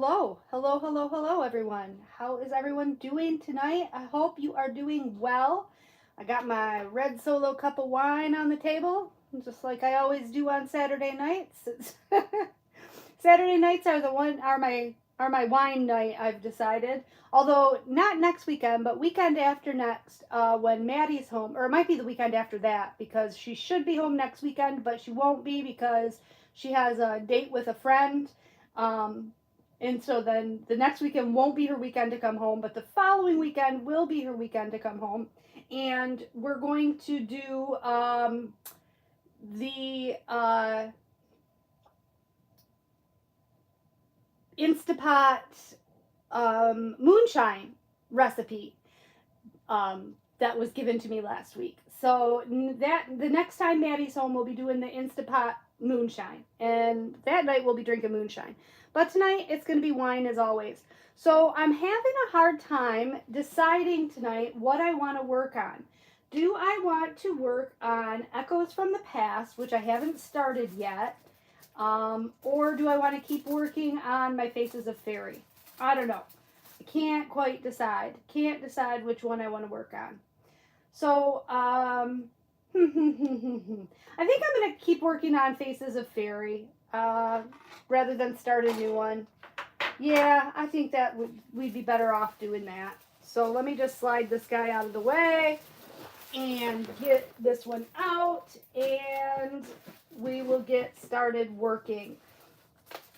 Hello, hello, hello, hello, everyone. How is everyone doing tonight? I hope you are doing well. I got my red solo cup of wine on the table, just like I always do on Saturday nights. Saturday nights are the one are my wine night. I've decided, although not next weekend, but weekend after next, when Maddie's home, or it might be the weekend after that because she should be home next weekend, but she won't be because she has a date with a friend. Um, and so then the next weekend won't be her weekend to come home, but the following weekend will be her weekend to come home. And we're going to do the Instapot moonshine recipe that was given to me last week. So that the next time Maddie's home, we'll be doing the Instapot moonshine, and that night we'll be drinking moonshine. But tonight it's going to be wine as always. So I'm having a hard time deciding tonight what I want to work on. Do I want to work on Echoes from the Past, which I haven't started yet, or do I want to keep working on my Faces of Fairy? I don't know. I can't quite decide. Can't decide which one I want to work on. So, I think I'm going to keep working on Faces of Fairy rather than start a new one. Yeah, I think that we'd be better off doing that. So let me just slide this guy out of the way and get this one out, and we will get started working.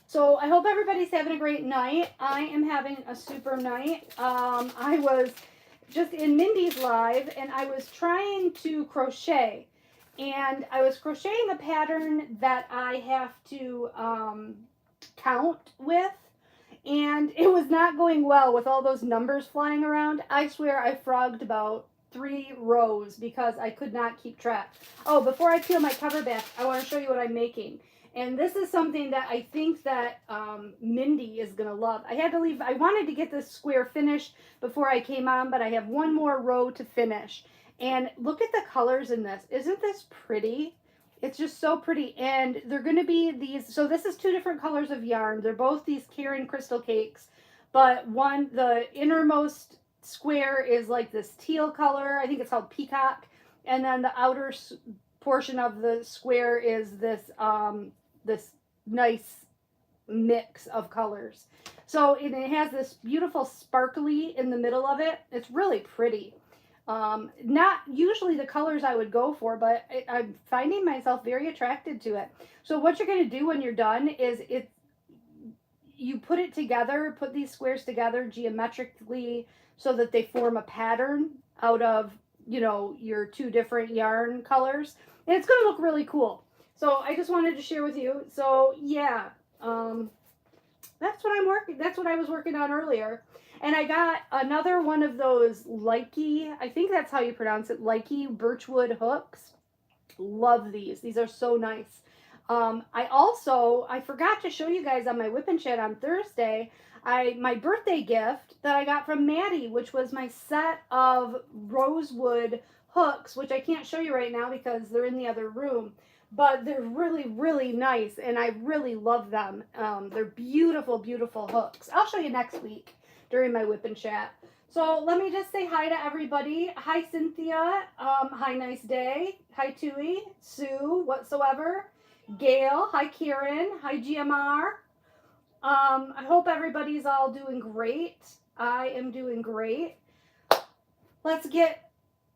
So I hope everybody's having a great night. I am having a super night. I was just in Mindy's live, and I was trying to crochet, and I was crocheting a pattern that I have to count with, and it was not going well with all those numbers flying around. I swear I frogged about 3 rows because I could not keep track. Oh, before I peel my cover back, I want to show you what I'm making. And this is something that I think that Mindy is going to love. I had to leave. I wanted to get this square finished before I came on, but I have one more row to finish. And look at the colors in this. Isn't this pretty? It's just so pretty. And they're going to be these. So this is 2 different colors of yarn. They're both these Karen crystal cakes. But one, the innermost square is like this teal color. I think it's called peacock. And then the outer portion of the square is this this nice mix of colors. So it has this beautiful sparkly in the middle of it. It's really pretty. Not usually the colors I would go for, but I'm finding myself very attracted to it. So what you're going to do when you're done is you put it together, put these squares together geometrically so that they form a pattern out of, your 2 different yarn colors. And it's going to look really cool. So I just wanted to share with you. So yeah, that's what I was working on earlier. And I got another one of those likey, I think that's how you pronounce it, likey birchwood hooks. Love these. These are so nice. I forgot to show you guys on my Whip and Chat on Thursday, my birthday gift that I got from Maddie, which was my set of rosewood hooks, which I can't show you right now because they're in the other room. But they're really, really nice, and I really love them. They're beautiful, beautiful hooks. I'll show you next week during my Whip and Chat. So let me just say hi to everybody. Hi, Cynthia. Hi, Nice Day. Hi, Tui, Sue, whatsoever. Gail. Hi, Karen. Hi, GMR. I hope everybody's all doing great. I am doing great. Let's get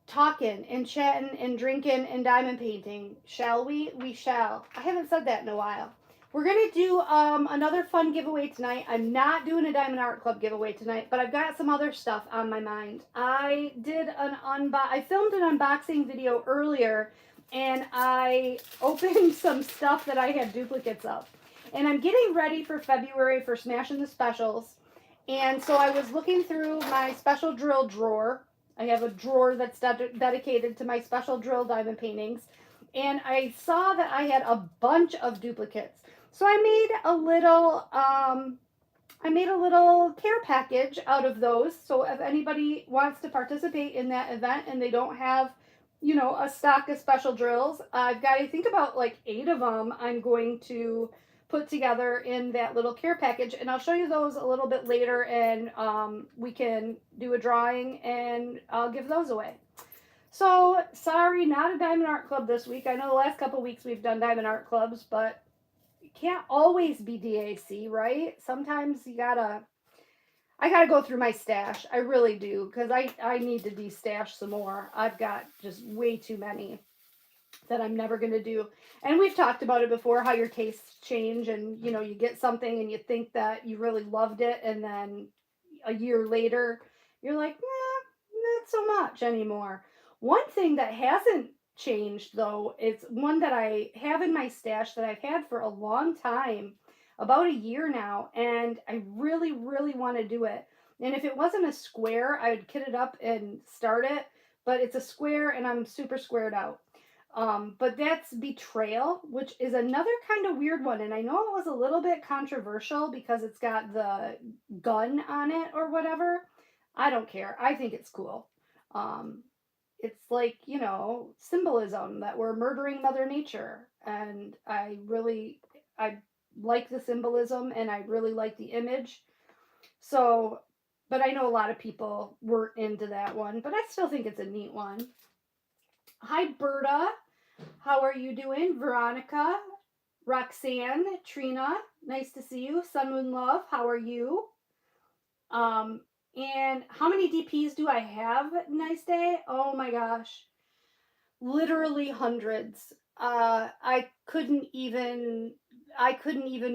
talking and chatting and drinking and diamond painting, shall we? We shall. I haven't said that in a while. We're going to do another fun giveaway tonight. I'm not doing a Diamond Art Club giveaway tonight, but I've got some other stuff on my mind. I filmed an unboxing video earlier, and I opened some stuff that I had duplicates of. And I'm getting ready for February for Smashing the Specials. And so I was looking through my special drill drawer. I have a drawer that's dedicated to my special drill diamond paintings. And I saw that I had a bunch of duplicates. So I made a little care package out of those. So if anybody wants to participate in that event and they don't have, a stock of special drills, I've got, I think, about like 8 of them I'm going to put together in that little care package, and I'll show you those a little bit later, and we can do a drawing and I'll give those away. So sorry, not a Diamond Art Club this week. I know the last couple weeks we've done Diamond Art Clubs, but it can't always be DAC, right? Sometimes I gotta go through my stash. I really do, because I need to de-stash some more. I've got just way too many that I'm never going to do. And we've talked about it before, how your tastes change, and you know, you get something and you think that you really loved it, and then a year later you're like, not so much anymore. One thing that hasn't changed though, it's one that I have in my stash that I've had for a long time, about a year now, and I really, really want to do it. And if it wasn't a square, I would kit it up and start it, but it's a square and I'm super squared out. But that's Betrayal, which is another kind of weird one. And I know it was a little bit controversial because it's got the gun on it or whatever. I don't care. I think it's cool. It's like, you know, symbolism that we're murdering Mother Nature. And I like the symbolism, and I really like the image. So, but I know a lot of people weren't into that one, but I still think it's a neat one. Hi, Berta. How are you doing? Veronica, Roxanne, Trina, nice to see you. Sun Moon Love, how are you? And how many DPs do I have? Nice day. Oh my gosh, literally hundreds. I couldn't even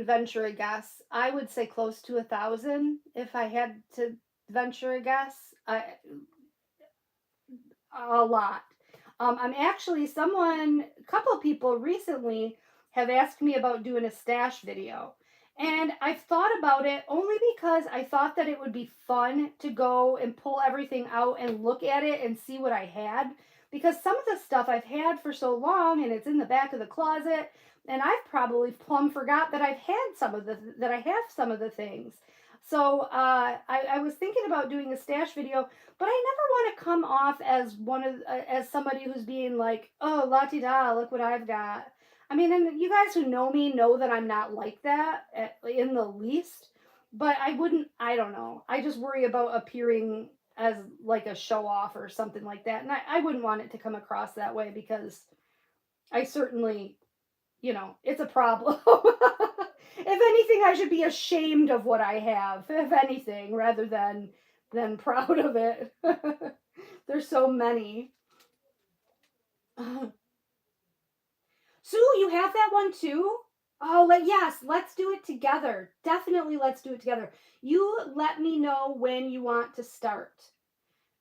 venture a guess. I would say close to 1,000 if I had to venture a guess. A lot. I'm actually a couple of people recently have asked me about doing a stash video. And I've thought about it only because I thought that it would be fun to go and pull everything out and look at it and see what I had. Because some of the stuff I've had for so long, and it's in the back of the closet, and I've probably plumb forgot that I have some of the things. So I was thinking about doing a stash video, but I never want to come off as as somebody who's being like, oh, la-ti-da, look what I've got. I mean, and you guys who know me know that I'm not like that in the least, but I don't know. I just worry about appearing as like a show off or something like that. And I wouldn't want it to come across that way, because I certainly, you know, it's a problem. If anything, I should be ashamed of what I have, if anything, rather than proud of it. There's so many. Sue, you have that one too? Oh, yes, let's do it together. Definitely, let's do it together. You let me know when you want to start,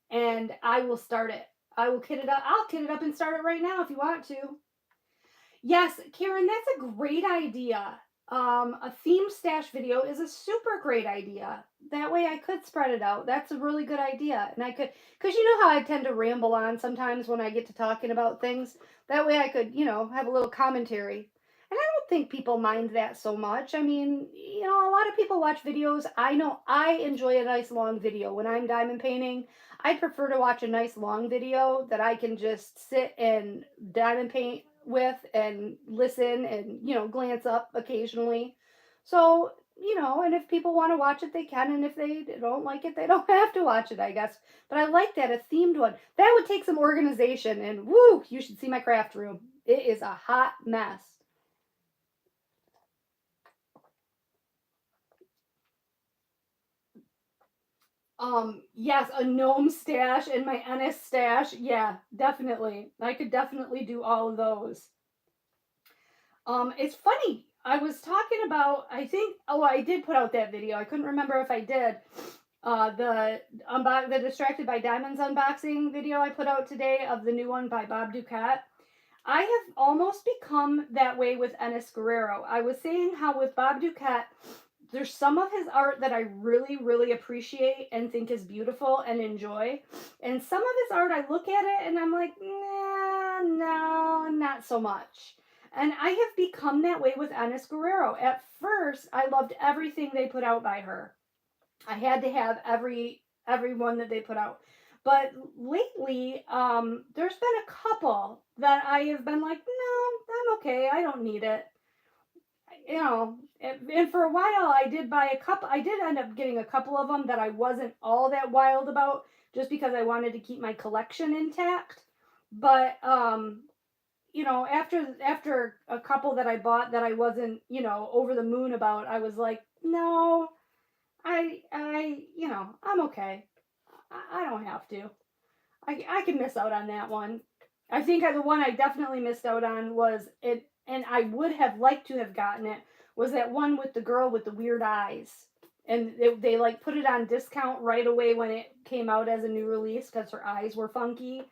and I will start it. I will kit it up. I'll kit it up and start it right now if you want to. Yes, Karen, that's a great idea. A theme stash video is a super great idea. That way I could spread it out. That's a really good idea. And I could, because you know how I tend to ramble on sometimes when I get to talking about things. That way I could, you know, have a little commentary. And I don't think people mind that so much. I mean, you know, a lot of people watch videos. I know I enjoy a nice long video. When I'm diamond painting, I'd prefer to watch a nice long video that I can just sit and diamond paint with and listen and, you know, glance up occasionally. So, you know, and if people want to watch it, they can. And if they don't like it, they don't have to watch it, I guess. But I like that, a themed one. That would take some organization, and woo, you should see my craft room. It is a hot mess. Yes, a gnome stash and my Ennis stash. Yeah, definitely. I could definitely do all of those. It's funny. I was talking about, I did put out that video. I couldn't remember if I did. The Distracted by Diamonds unboxing video I put out today of the new one by Bob Ducat. I have almost become that way with Ennis Guerrero. I was saying how with Bob Ducat, there's some of his art that I really, really appreciate and think is beautiful and enjoy. And some of his art, I look at it and I'm like, nah, no, not so much. And I have become that way with Ennis Guerrero. At first, I loved everything they put out by her. I had to have every one that they put out. But lately, there's been a couple that I have been like, no, I'm okay. I don't need it. and for a while I did buy a couple. I did end up getting a couple of them that I wasn't all that wild about, just because I wanted to keep my collection intact. But after a couple that I bought that I wasn't, over the moon about, I was like, no, I'm okay. I don't have to. I can miss out on that one. I think the one I definitely missed out on was it, and I would have liked to have gotten it, was that one with the girl with the weird eyes. And they like put it on discount right away when it came out as a new release because her eyes were funky.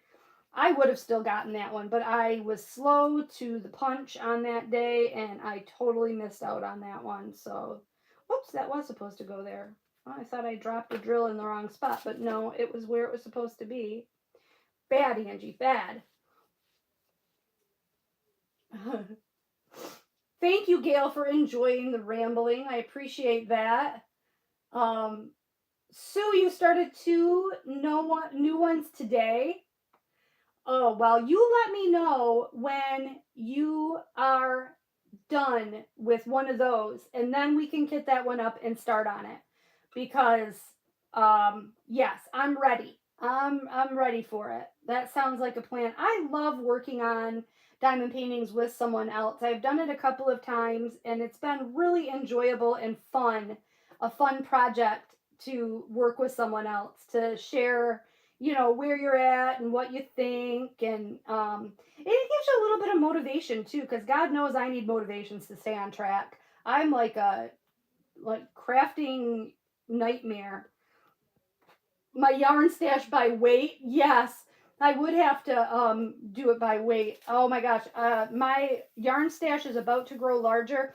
I would have still gotten that one, but I was slow to the punch on that day, and I totally missed out on that one. So, oops, that was supposed to go there. Oh, I thought I dropped a drill in the wrong spot, but no, it was where it was supposed to be. Bad, Angie, bad. Thank you, Gail, for enjoying the rambling. I appreciate that. Sue, you started 2 new ones today. Oh, well, you let me know when you are done with one of those, and then we can get that one up and start on it. Because, yes, I'm ready. I'm ready for it. That sounds like a plan. I love working on diamond paintings with someone else. I've done it a couple of times, and it's been really enjoyable and fun. A fun project to work with someone else, to share where you're at and what you think, and it gives you a little bit of motivation too, because God knows I need motivations to stay on track. I'm like a crafting nightmare. My yarn stash by weight, yes, I would have to do it by weight. Oh my gosh, my yarn stash is about to grow larger.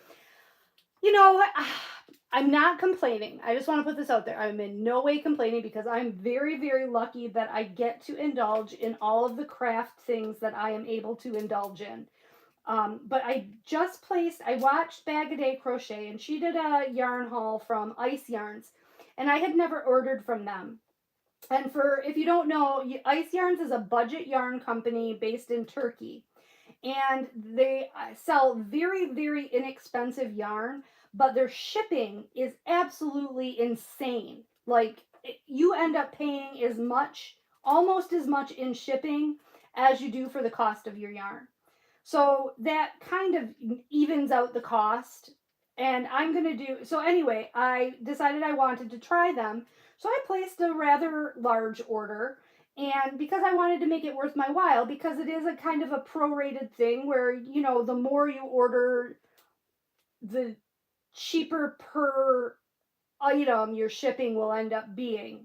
I'm not complaining. I just want to put this out there. I'm in no way complaining, because I'm very, very lucky that I get to indulge in all of the craft things that I am able to indulge in. But I watched Bag a Day Crochet, and she did a yarn haul from Ice Yarns, and I had never ordered from them. And if you don't know, Ice Yarns is a budget yarn company based in Turkey. And they sell very, very inexpensive yarn, but their shipping is absolutely insane. Like, you end up paying almost as much in shipping as you do for the cost of your yarn. So that kind of evens out the cost. And so anyway, I decided I wanted to try them. So I placed a rather large order. And because I wanted to make it worth my while, because it is a kind of a prorated thing where, the more you order, the cheaper per item your shipping will end up being.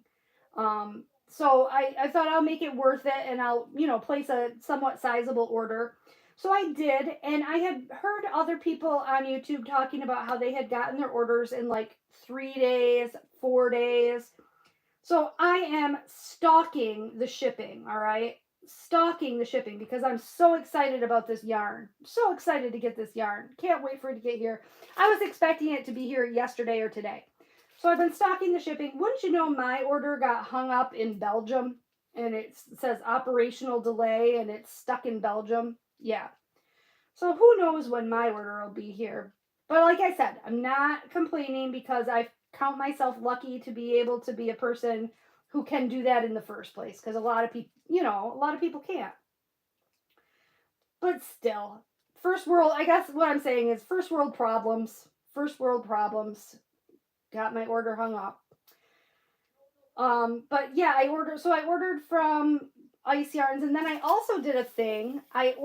So I thought I'll make it worth it, and I'll, place a somewhat sizable order. So I did, and I had heard other people on YouTube talking about how they had gotten their orders in like 3 days, 4 days. So I am stalking the shipping, all right? Stalking the shipping, because I'm so excited about this yarn. So excited to get this yarn. Can't wait for it to get here. I was expecting it to be here yesterday or today. So I've been stalking the shipping. Wouldn't you know, my order got hung up in Belgium, and it says operational delay, and it's stuck in Belgium. Yeah. So who knows when my order will be here. But like I said, I'm not complaining, because I count myself lucky to be able to be a person who can do that in the first place, because a lot of people can't. But still, I guess what I'm saying is first world problems. Got my order hung up. But yeah, I ordered from Ice Yarns, and then I also did a thing. I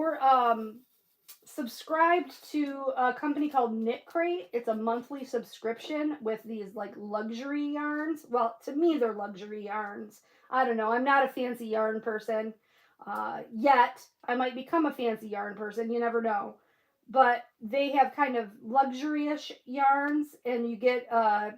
subscribed to a company called Knit Crate. It's a monthly subscription with these like luxury yarns. Well, to me, they're luxury yarns. I don't know. I'm not a fancy yarn person yet. I might become a fancy yarn person. You never know. But they have kind of luxurious yarns, and you get a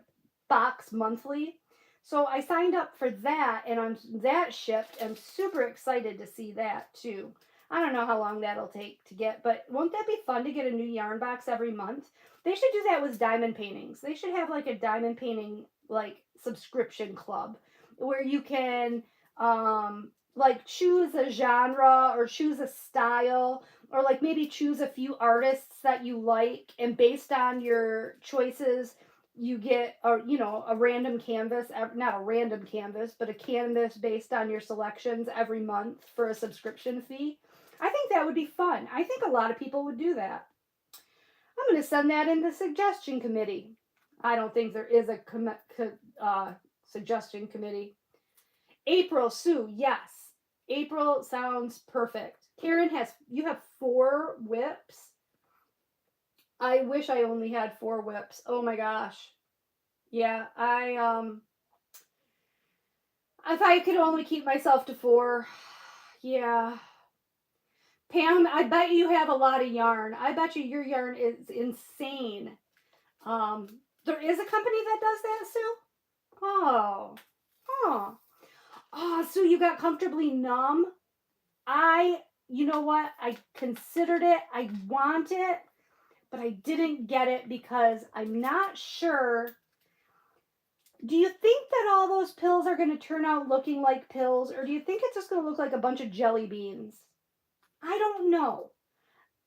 box monthly. So I signed up for that, and on that shipped. I'm super excited to see that too. I don't know how long that'll take to get, but won't that be fun to get a new yarn box every month? They should do that with diamond paintings. They should have like a diamond painting like subscription club where you can like choose a genre or choose a style, or like maybe choose a few artists that you like, and based on your choices you get a random canvas, not a random canvas, but a canvas based on your selections every month for a subscription fee. I think that would be fun. I think a lot of people would do that. I'm going to send that in the suggestion committee. I don't think there is a suggestion committee. April, Sue, yes. April sounds perfect. Karen, you have 4 whips. I wish I only had 4 whips. Oh my gosh. Yeah, if I could only keep myself to 4. Yeah. Pam, I bet you have a lot of yarn. I bet you your yarn is insane. There is a company that does that, Sue? Oh. Oh. Oh, Sue, you got comfortably numb. You know what? I considered it. I want it, but I didn't get it because I'm not sure. Do you think that all those pills are going to turn out looking like pills, or do you think it's just going to look like a bunch of jelly beans? I don't know.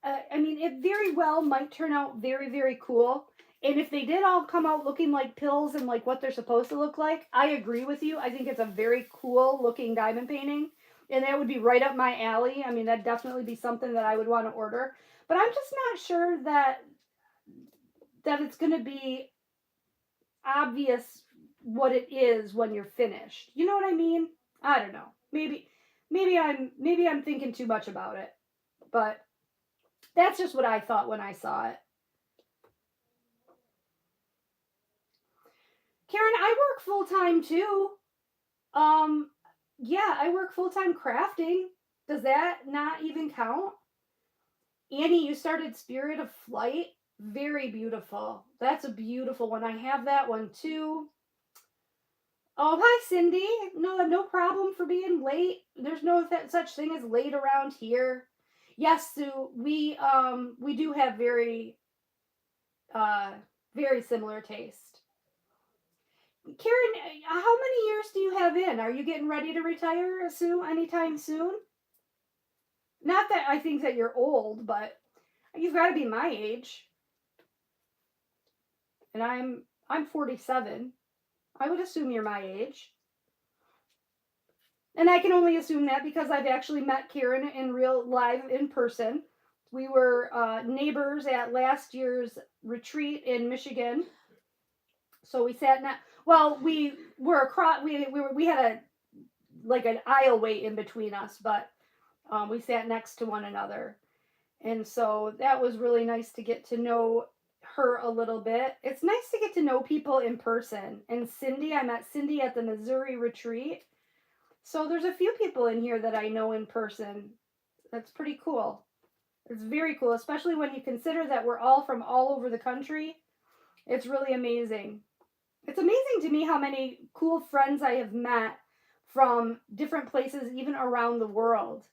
I mean, it very well might turn out very, very cool. And if they did all come out looking like pills and like what they're supposed to look like, I agree with you. I think it's a very cool looking diamond painting. And that would be right up my alley. I mean, that'd definitely be something that I would want to order. But I'm just not sure that it's going to be obvious what it is when you're finished. You know what I mean? I don't know. Maybe I'm thinking too much about it. But that's just what I thought when I saw it. Karen, I work full time too. Um, yeah, I work full time crafting. Does that not even count? Annie, you started Spirit of Flight. Very beautiful. That's a beautiful one. I have that one too. Oh, hi, Cindy. No problem for being late. There's no such thing as late around here. Yes, Sue. We do have uh very similar taste. Karen, how many years do you have in? Are you getting ready to retire, Sue, anytime soon? Not that I think that you're old, but you've got to be my age. And I'm 47. I would assume you're my age. And I can only assume that because I've actually met Karen in real live in person. We were neighbors at last year's retreat in Michigan. So we sat we were across. We had an aisleway in between us, but we sat next to one another, and so that was really nice to get to know her a little bit. It's nice to get to know people in person. And Cindy, I met Cindy at the Missouri retreat. So there's a few people in here that I know in person. That's pretty cool. It's very cool, especially when you consider that we're all from all over the country. It's really amazing. It's amazing to me how many cool friends I have met from different places, even around the world.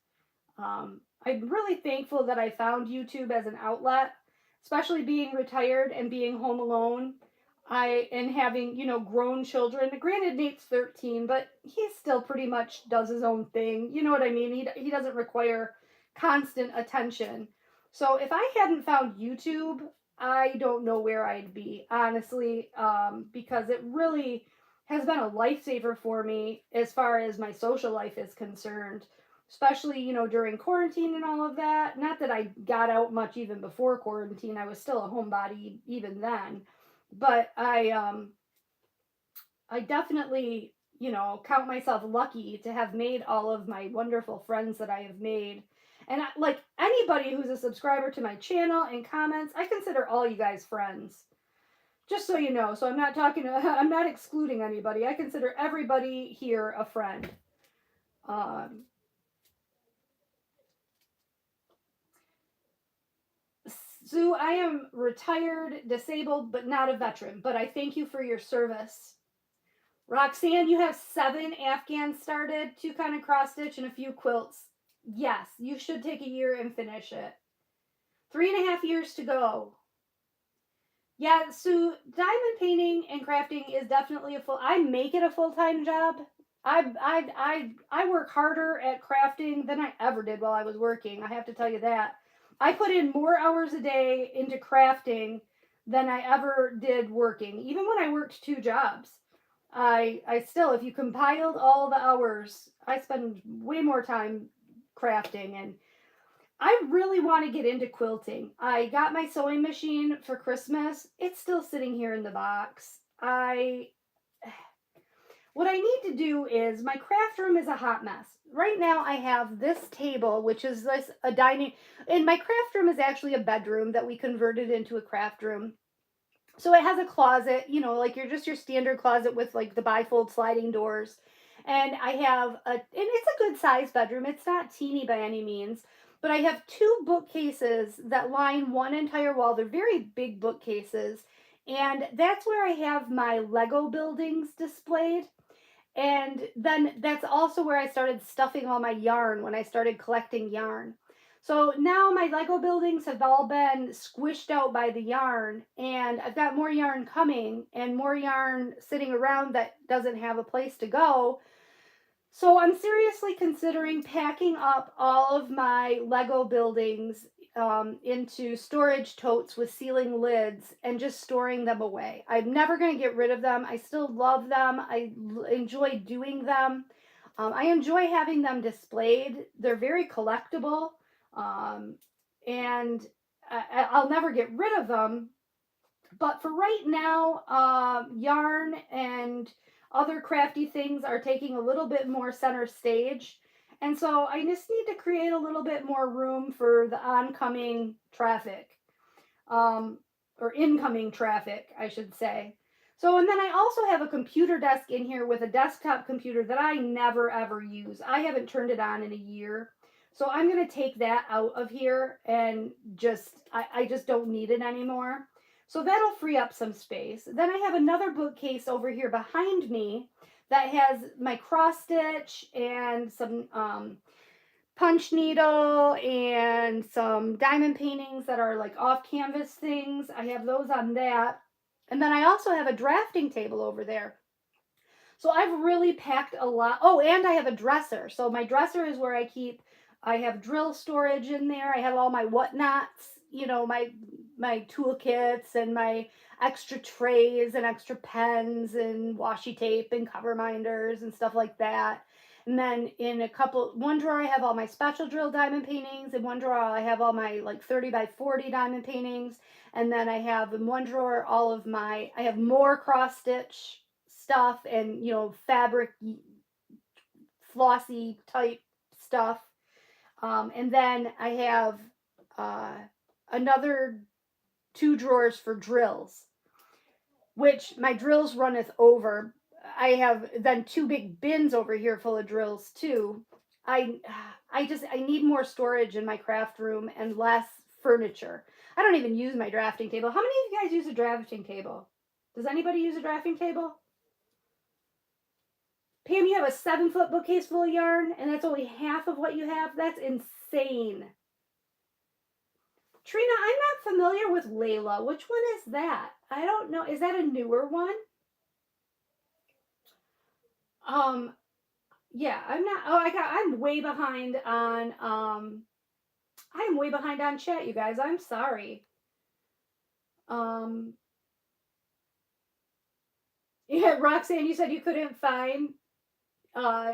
I'm really thankful that I found YouTube as an outlet, especially being retired and being home alone. And having, grown children. Granted, Nate's 13, but he still pretty much does his own thing. You know what I mean? He doesn't require constant attention. So if I hadn't found YouTube, I don't know where I'd be, honestly, because it really has been a lifesaver for me as far as my social life is concerned, especially, during quarantine and all of that. Not that I got out much even before quarantine. I was still a homebody even then. But I definitely, count myself lucky to have made all of my wonderful friends that I have made. And like anybody who's a subscriber to my channel and comments, I consider all you guys friends. Just so you know. So I'm not excluding anybody. I consider everybody here a friend. Sue, I am retired, disabled, but not a veteran. But I thank you for your service. Roxanne, you have 7 Afghans started, 2 kind of cross stitch, and a few quilts. Yes, you should take a year and finish it. 3.5 years to go. Yeah, so diamond painting and crafting is definitely I make it a full-time job. I work harder at crafting than I ever did while I was working. I have to tell you that. I put in more hours a day into crafting than I ever did working. Even when I worked two jobs, I still, if you compiled all the hours, I spend way more time crafting, and I really want to get into quilting. I got my sewing machine for Christmas. It's still sitting here in the box. I What I need to do is, my craft room is a hot mess. Right now I have this table, which is this a dining, and my craft room is actually a bedroom that we converted into a craft room. So it has a closet, like your standard closet with like the bifold sliding doors. And I have and it's a good sized bedroom. It's not teeny by any means, but I have two bookcases that line one entire wall. They're very big bookcases. And that's where I have my Lego buildings displayed. And then that's also where I started stuffing all my yarn when I started collecting yarn. So now my Lego buildings have all been squished out by the yarn, and I've got more yarn coming and more yarn sitting around that doesn't have a place to go. So I'm seriously considering packing up all of my Lego buildings into storage totes with sealing lids and just storing them away. I'm never going to get rid of them. I still love them. Enjoy doing them. I enjoy having them displayed. They're very collectible, and I'll never get rid of them. But for right now, yarn and other crafty things are taking a little bit more center stage. And so I just need to create a little bit more room for the oncoming traffic, um, or incoming traffic, I should say. So, and then I also have a computer desk in here with a desktop computer that I never ever use. I haven't turned it on in a year. So I'm going to take that out of here and I just don't need it anymore. So that'll free up some space. Then I have another bookcase over here behind me that has my cross stitch and some punch needle and some diamond paintings that are like off canvas things. I have those on that. And then I also have a drafting table over there. So I've really packed a lot. Oh, and I have a dresser. So my dresser is where I have drill storage in there. I have all my whatnots, my toolkits and my extra trays and extra pens and washi tape and cover minders and stuff like that. And then in one drawer I have all my special drill diamond paintings. In one drawer I have all my like 30 by 40 diamond paintings. And then I have in one drawer I have more cross stitch stuff and, fabric flossy type stuff. And then I have another two drawers for drills, which my drills runneth over. I have then two big bins over here full of drills too. I need more storage in my craft room and less furniture. I don't even use my drafting table. How many of you guys use a drafting table? Does anybody use a drafting table? Pam, you have a 7-foot bookcase full of yarn, and that's only half of what you have? That's insane. Trina, I'm not familiar with Layla. Which one is that? I don't know. Is that a newer one? Yeah, I'm not. Oh, I'm way behind on. I'm way behind on chat, you guys. I'm sorry. Yeah, Roxanne, you said you couldn't find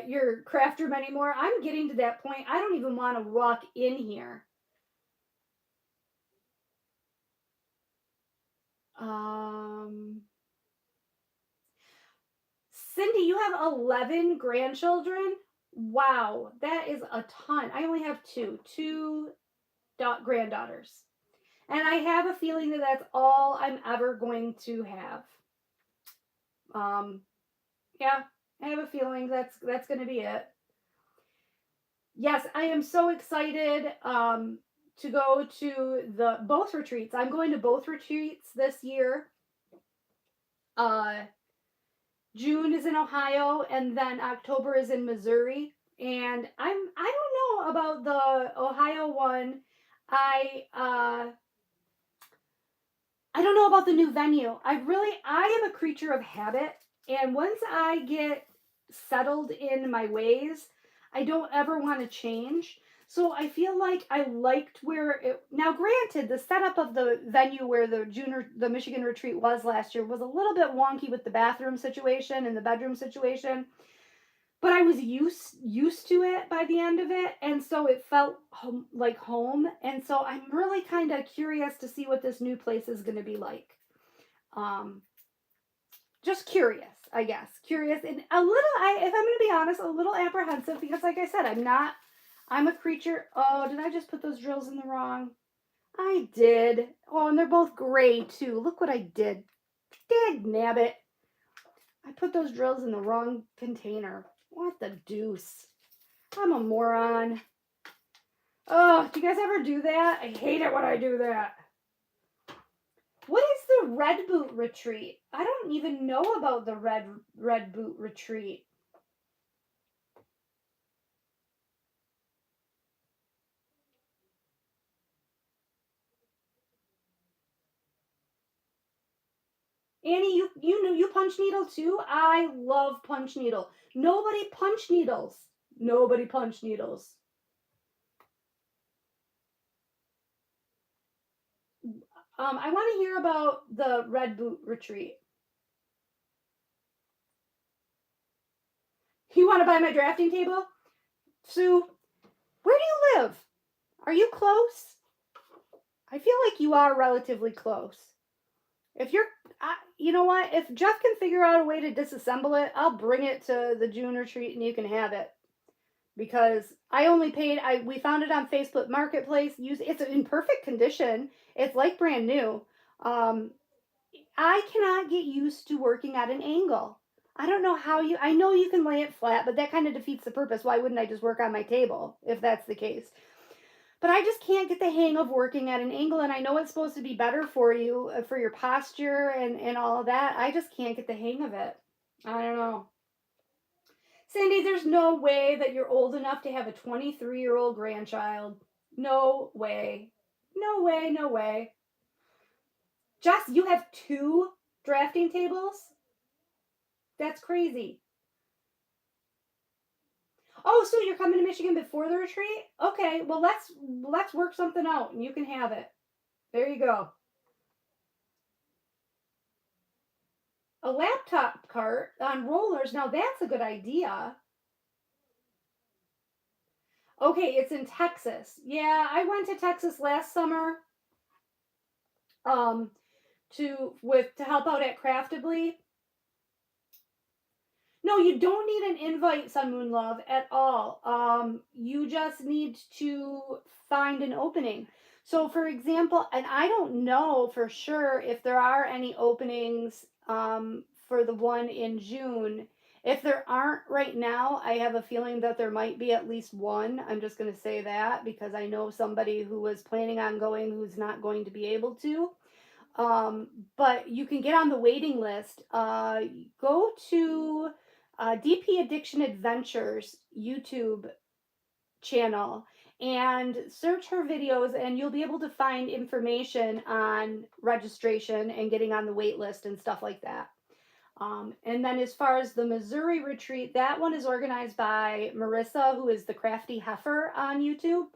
your craft room anymore. I'm getting to that point. I don't even want to walk in here. Cindy, you have 11 grandchildren? Wow, that is a ton. I only have two granddaughters. And I have a feeling that that's all I'm ever going to have. Yeah, I have a feeling that's going to be it. Yes, I am so excited to go to both retreats. I'm going to both retreats this year. June is in Ohio, and then October is in Missouri. And I don't know about the Ohio one. I don't know about the new venue. I am a creature of habit, and once I get settled in my ways. I don't ever want to change. So I feel like I liked where it, now granted, the setup of the venue where the Michigan retreat was last year was a little bit wonky with the bathroom situation and the bedroom situation, but I was used to it by the end of it, and so it felt like home. And so I'm really kind of curious to see what this new place is going to be like. Just curious, I guess. Curious and a little, if I'm going to be honest, a little apprehensive because, like I said, I'm a creature. Oh, did I just put those drills in the wrong? I did. Oh, and they're both gray too. Look what I did. Dag nabbit. I put those drills in the wrong container. What the deuce? I'm a moron. Oh, do you guys ever do that? I hate it when I do that. What is the Red Boot Retreat? I don't even know about the Red Boot Retreat. Annie, you punch needle too? I love punch needle. Nobody punch needles. Nobody punch needles. I want to hear about the Red Boot Retreat. You want to buy my drafting table? Sue, where do you live? Are you close? I feel like you are relatively close. If you're, you know what? If Jeff can figure out a way to disassemble it, I'll bring it to the June retreat and you can have it. Because I only paid, we found it on Facebook Marketplace. It's in perfect condition. It's like brand new. I cannot get used to working at an angle. I don't know how I know you can lay it flat, but that kind of defeats the purpose. Why wouldn't I just work on my table if that's the case? But I just can't get the hang of working at an angle, and I know it's supposed to be better for you, for your posture and all of that. I just can't get the hang of it. I don't know. Cindy, there's no way that you're old enough to have a 23-year-old grandchild. No way. No way, no way. Jess, you have 2 drafting tables? That's crazy. Oh, so you're coming to Michigan before the retreat? Okay, well let's work something out and you can have it. There you go. A laptop cart on rollers. Now that's a good idea. Okay, it's in Texas. Yeah, I went to Texas last summer to help out at Craftably. No, you don't need an invite, Sun Moon Love, at all. You just need to find an opening. So, for example, and I don't know for sure if there are any openings for the one in June. If there aren't right now, I have a feeling that there might be at least one. I'm just going to say that because I know somebody who was planning on going who's not going to be able to. But you can get on the waiting list. Go to DP Addiction Adventures YouTube channel and search her videos, and you'll be able to find information on registration and getting on the wait list and stuff like that. And then as far as the Missouri retreat, that one is organized by Marissa, who is the Crafty Heifer on YouTube.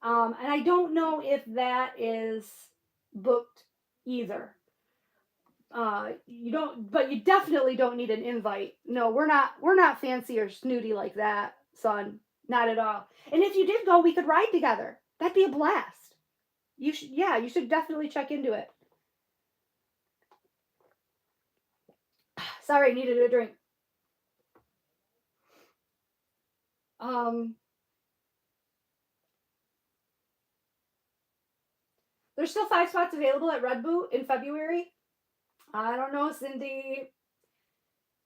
And I don't know if that is booked either. But you definitely don't need an invite. No, we're not fancy or snooty like that, son. Not at all. And if you did go, we could ride together. That'd be a blast. You should definitely check into it. Sorry, I needed a drink. There's still 5 spots available at Red Boot in February. I don't know, Cindy.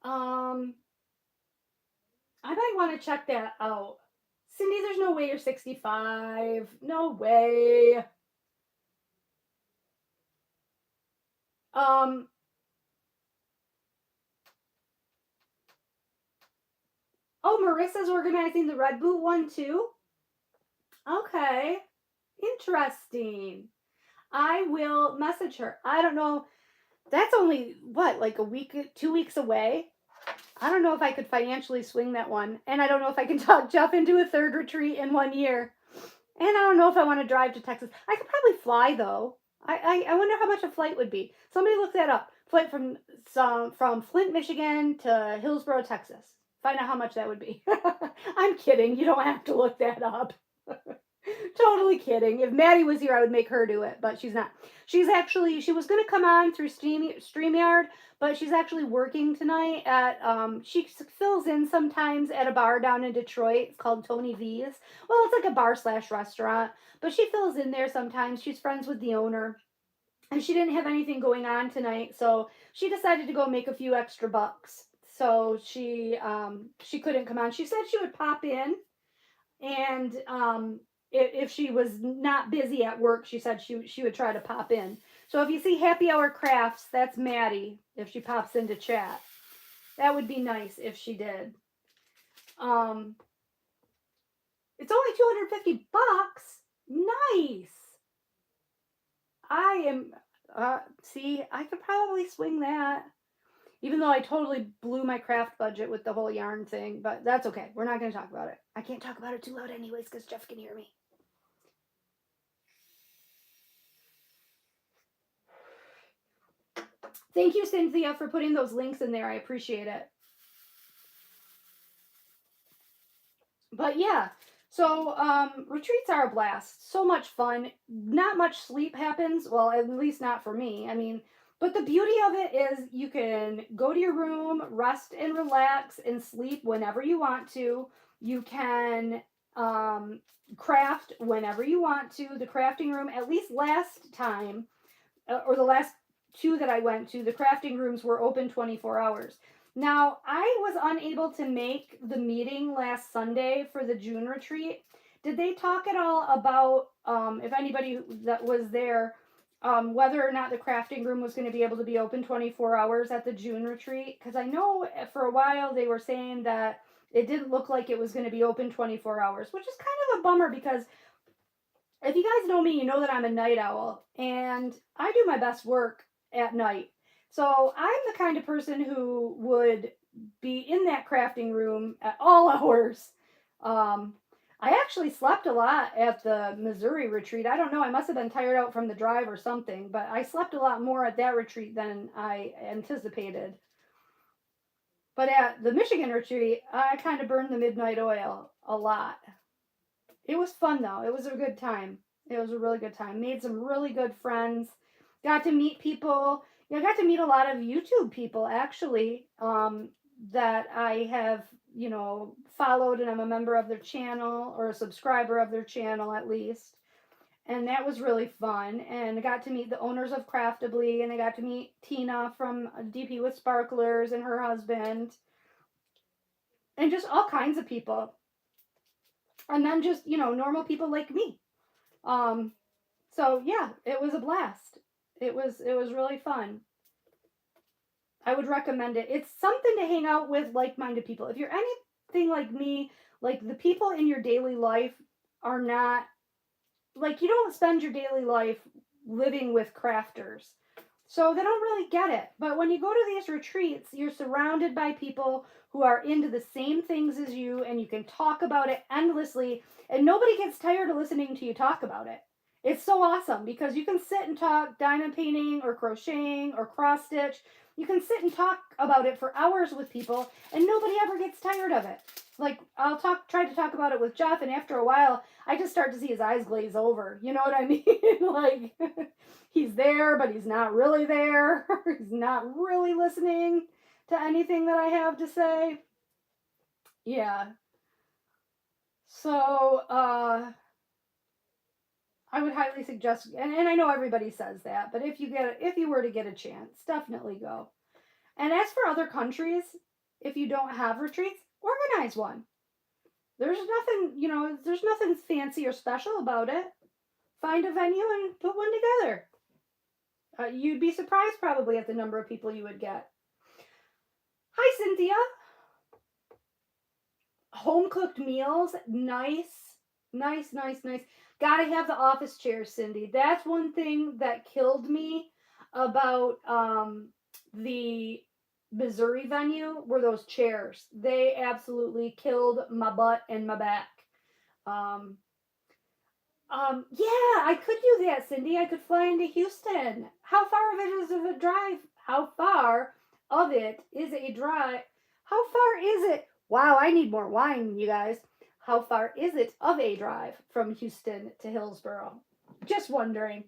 I might want to check that out. Cindy, there's no way you're 65. No way. Oh, Marissa's organizing the Red Boot one too? Okay. Interesting. I will message her. I don't know. That's only, what, like a week, 2 weeks away? I don't know if I could financially swing that one. And I don't know if I can talk Jeff into a third retreat in 1 year. And I don't know if I want to drive to Texas. I could probably fly though. I wonder how much a flight would be. Somebody look that up. Flight from Flint, Michigan to Hillsborough, Texas. Find out how much that would be. I'm kidding. You don't have to look that up. Totally kidding. If Maddie was here, I would make her do it, but she's not. She was going to come on through StreamYard, but she's actually working tonight at, she fills in sometimes at a bar down in Detroit. It's called Tony V's. Well, it's like a bar / restaurant, but she fills in there sometimes. She's friends with the owner, and she didn't have anything going on tonight, so she decided to go make a few extra bucks. So she couldn't come on. She said she would pop in, and if she was not busy at work, she said she would try to pop in. So if you see Happy Hour Crafts, that's Maddie, if she pops into chat. That would be nice if she did. It's only $250. Nice. I am, see, I could probably swing that. Even though I totally blew my craft budget with the whole yarn thing, but that's okay. We're not going to talk about it. I can't talk about it too loud anyways because Jeff can hear me. Thank you, Cynthia, for putting those links in there. I appreciate it. But yeah, so retreats are a blast. So much fun. Not much sleep happens. Well, at least not for me. I mean, but the beauty of it is you can go to your room, rest and relax and sleep whenever you want to. You can craft whenever you want to. The crafting room, at least last time, or the last 2 that I went to, the crafting rooms were open 24 hours. Now, I was unable to make the meeting last Sunday for the June retreat. Did they talk at all about, if anybody that was there, whether or not the crafting room was going to be able to be open 24 hours at the June retreat? Because I know for a while they were saying that it didn't look like it was going to be open 24 hours, which is kind of a bummer because if you guys know me, you know that I'm a night owl and I do my best work at night. So I'm the kind of person who would be in that crafting room at all hours. I actually slept a lot at the Missouri retreat. I don't know, I must have been tired out from the drive or something, but I slept a lot more at that retreat than I anticipated. But at the Michigan retreat, I kind of burned the midnight oil a lot. It was fun though. It was a good time. It was a really good time. Made some really good friends. Got to meet people. I got to meet a lot of YouTube people actually, that I have, followed, and I'm a member of their channel or a subscriber of their channel at least. And that was really fun. And I got to meet the owners of Craftably, and I got to meet Tina from DP with Sparklers and her husband, and just all kinds of people. And then just, normal people like me. So yeah, it was a blast. It was really fun. I would recommend it. It's something to hang out with like-minded people. If you're anything like me, like the people in your daily life are not, like, you don't spend your daily life living with crafters. So they don't really get it. But when you go to these retreats, you're surrounded by people who are into the same things as you, and you can talk about it endlessly, and nobody gets tired of listening to you talk about it. It's so awesome because you can sit and talk diamond painting or crocheting or cross stitch. You can sit and talk about it for hours with people, and nobody ever gets tired of it. Like, I'll try to talk about it with Jeff, and after a while, I just start to see his eyes glaze over. You know what I mean? Like, he's there, but he's not really there. He's not really listening to anything that I have to say. Yeah. So, I would highly suggest, and I know everybody says that, but if you were to get a chance, definitely go. And as for other countries, if you don't have retreats, organize one. There's nothing fancy or special about it. Find a venue and put one together. You'd be surprised probably at the number of people you would get. Hi, Cynthia. Home cooked meals, nice. Gotta have the office chairs, Cindy. That's one thing that killed me about the Missouri venue were those chairs. They absolutely killed my butt and my back. Um, yeah, I could do that, Cindy. I could fly into Houston. How far of it is of a drive? How far of it is a drive? How far is it? Wow, I need more wine, you guys. How far is it of a drive from Houston to Hillsboro? Just wondering.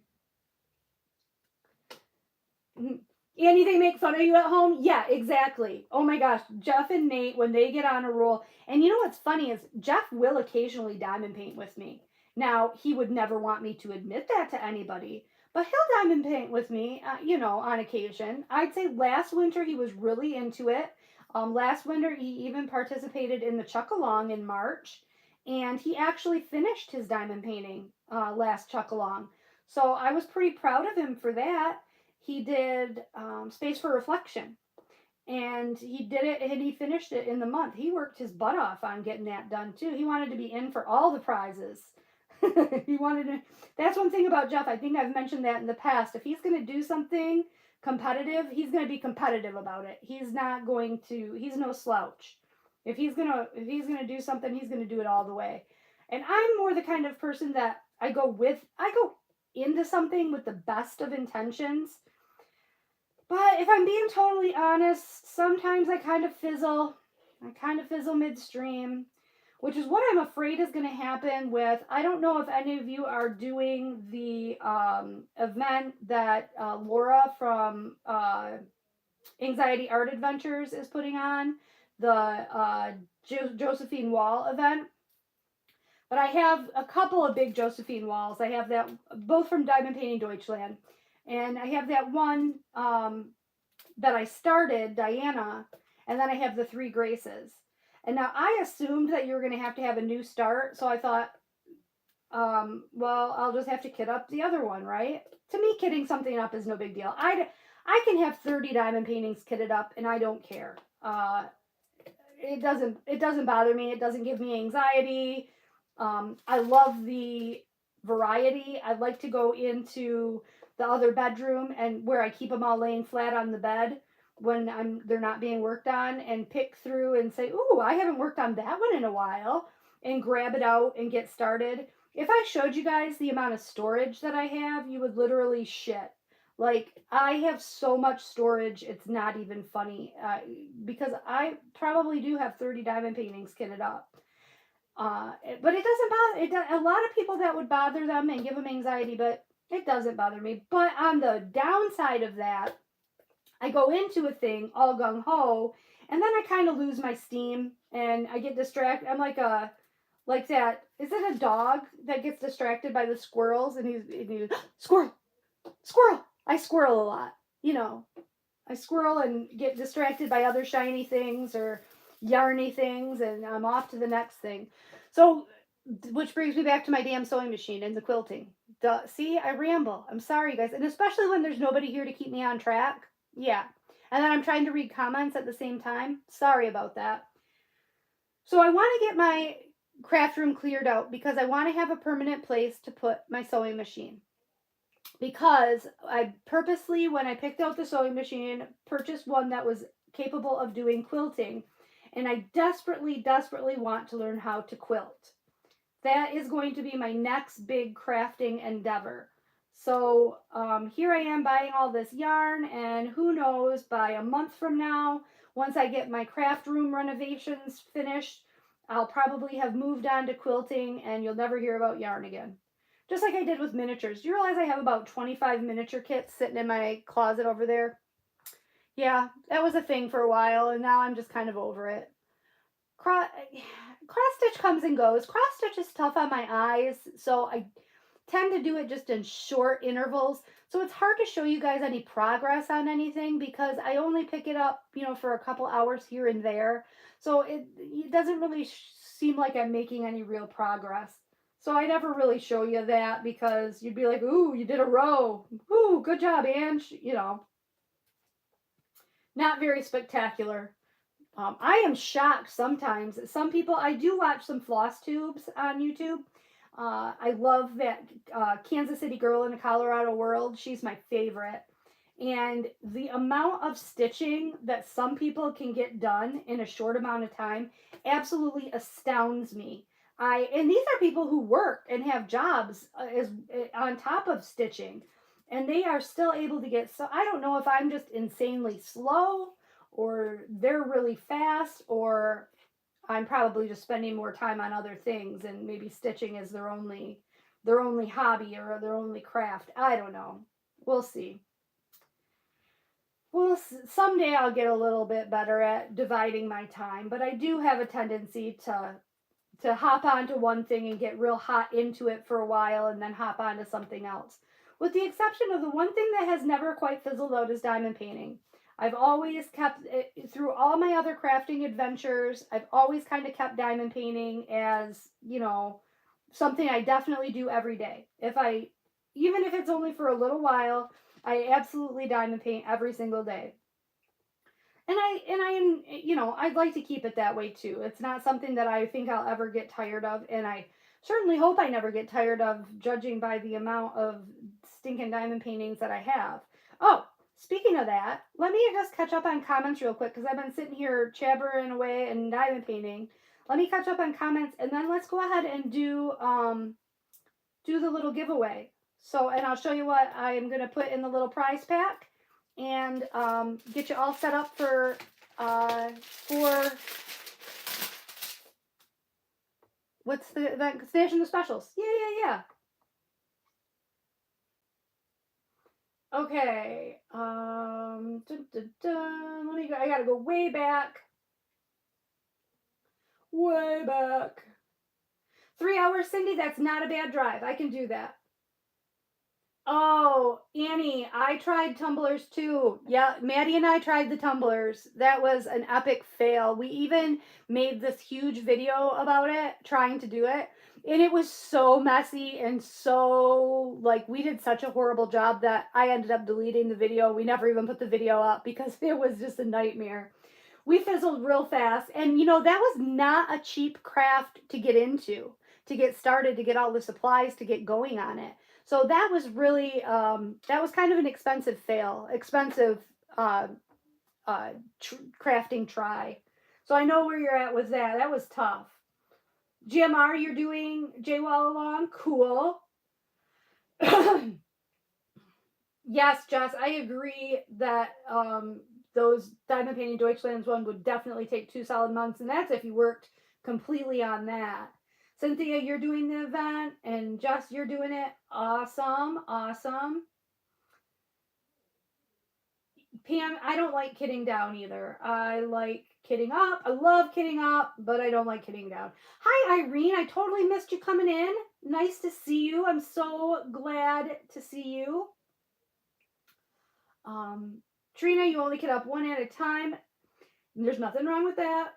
Anything make fun of you at home? Yeah, exactly. Oh my gosh, Jeff and Nate, when they get on a roll, and you know what's funny is Jeff will occasionally diamond paint with me. Now, he would never want me to admit that to anybody, but he'll diamond paint with me, on occasion. I'd say last winter he was really into it. Last winter he even participated in the Chuck Along in March, and he actually finished his diamond painting last Chuck Along. So I was pretty proud of him for that. He did Space for Reflection, and he did it, and he finished it in the month. He worked his butt off on getting that done too. He wanted to be in for all the prizes. He wanted to. That's one thing about Jeff. I think I've mentioned that in the past. If he's going to do something competitive, he's going to be competitive about it. He's not going to. He's no slouch. If he's gonna do something, he's gonna do it all the way. And I'm more the kind of person that I go into something with the best of intentions. But if I'm being totally honest, sometimes I kind of fizzle. I kind of fizzle midstream, which is what I'm afraid is going to happen with. I don't know if any of you are doing the event that Laura from Anxiety Art Adventures is putting on, the Josephine Wall event. But I have a couple of big Josephine walls. I have that both from Diamond Painting Deutschland. And I have that one that I started, Diana, and then I have the Three Graces. And now I assumed that you were going to have a new start, so I thought, well, I'll just have to kit up the other one, right? To me, kitting something up is no big deal. I can have 30 diamond paintings kitted up, and I don't care. It doesn't bother me. It doesn't give me anxiety. I love the variety. I like to go into the other bedroom and where I keep them all laying flat on the bed when they're not being worked on, and pick through and say, "Ooh, I haven't worked on that one in a while," and grab it out and get started. If I showed you guys the amount of storage that I have, you would literally shit. Like, I have so much storage, it's not even funny. Because I probably do have 30 diamond paintings kitted up. But it doesn't bother. A lot of people that would bother them and give them anxiety, but it doesn't bother me. But on the downside of that, I go into a thing all gung ho, and then I kind of lose my steam and I get distracted. I'm like that. Is it a dog that gets distracted by the squirrels and he's squirrel, squirrel? I squirrel a lot, I squirrel and get distracted by other shiny things or yarny things, and I'm off to the next thing. So, which brings me back to my damn sewing machine and the quilting. See, I ramble. I'm sorry, guys. And especially when there's nobody here to keep me on track. Yeah. And then I'm trying to read comments at the same time. Sorry about that. So I want to get my craft room cleared out because I want to have a permanent place to put my sewing machine. Because I purposely, when I picked out the sewing machine, purchased one that was capable of doing quilting. And I desperately, desperately want to learn how to quilt. That is going to be my next big crafting endeavor. So here I am buying all this yarn, and who knows, by a month from now, once I get my craft room renovations finished, I'll probably have moved on to quilting, and you'll never hear about yarn again. Just like I did with miniatures. Do you realize I have about 25 miniature kits sitting in my closet over there? Yeah, that was a thing for a while, and now I'm just kind of over it. Cross stitch comes and goes. Cross stitch is tough on my eyes, so I tend to do it just in short intervals. So it's hard to show you guys any progress on anything because I only pick it up, for a couple hours here and there. So it doesn't really seem like I'm making any real progress. So I never really show you that because you'd be like, ooh, you did a row. Ooh, good job, Ange. Not very spectacular. I am shocked sometimes. Some people, I do watch some floss tubes on YouTube. I love that Kansas City girl in a Colorado world. She's my favorite. And the amount of stitching that some people can get done in a short amount of time absolutely astounds me. And these are people who work and have jobs as on top of stitching, and they are still able to get. So I don't know if I'm just insanely slow, or they're really fast, or I'm probably just spending more time on other things, and maybe stitching is their only hobby or their only craft. I don't know. We'll see. Well, someday I'll get a little bit better at dividing my time, but I do have a tendency to hop onto one thing and get real hot into it for a while and then hop onto something else. With the exception of the one thing that has never quite fizzled out is diamond painting. I've always kept it through all my other crafting adventures. I've always kind of kept diamond painting as, something I definitely do every day. Even if it's only for a little while, I absolutely diamond paint every single day. I'd like to keep it that way too. It's not something that I think I'll ever get tired of, and I certainly hope I never get tired of, judging by the amount of stinking diamond paintings that I have. Oh, speaking of that, let me just catch up on comments real quick, because I've been sitting here jabbering away and diamond painting. Let me catch up on comments, and then let's go ahead and do the little giveaway. And I'll show you what I'm going to put in the little prize pack, and get you all set up for what's the Station of Specials. Yeah. Okay. I gotta go way back. 3 hours, Cindy. That's not a bad drive. I can do that. Oh, Annie, I tried tumblers too. Yeah, Maddie and I tried the tumblers. That was an epic fail. We even made this huge video about it, trying to do it. And it was so messy and so, we did such a horrible job that I ended up deleting the video. We never even put the video up because it was just a nightmare. We fizzled real fast. And, that was not a cheap craft to get into, to get started, to get all the supplies, to get going on it. So that was really, that was kind of an expensive crafting try. So I know where you're at with that. That was tough. GMR, you're doing J-Wall along? Cool. Yes, Jess, I agree that those diamond painting Deutschlands one would definitely take 2 solid months, and that's if you worked completely on that. Cynthia, you're doing the event, and Jess, you're doing it. Awesome. Pam, I don't like kidding down either. I like kidding up. I love kidding up, but I don't like kidding down. Hi, Irene. I totally missed you coming in. Nice to see you. I'm so glad to see you. Trina, you only kid up one at a time. There's nothing wrong with that.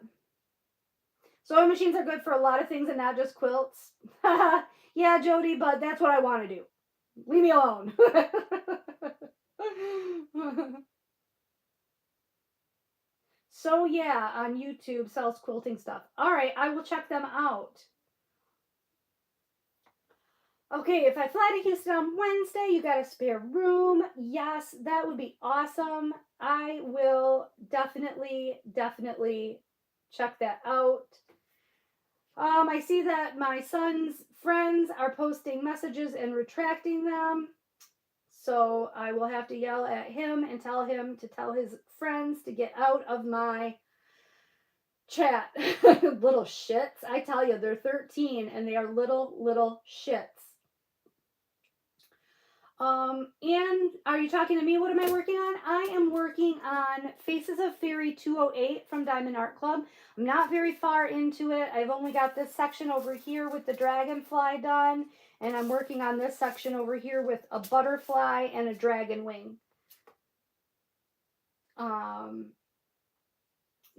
Sewing machines are good for a lot of things and not just quilts. Yeah, Jody, but that's what I want to do. Leave me alone. So yeah, on YouTube sells quilting stuff. All right, I will check them out. Okay, if I fly to Houston on Wednesday, you got a spare room? Yes, that would be awesome. I will definitely check that out. I see that my son's friends are posting messages and retracting them. So I will have to yell at him and tell him to tell his friends to get out of my chat. Little shits. I tell you, they're 13 and they are little shits. And are you talking to me? What am I working on? I am working on Faces of Fairy 208 from Diamond Art Club. I'm not very far into it. I've only got this section over here with the dragonfly done, and I'm working on this section over here with a butterfly and a dragon wing.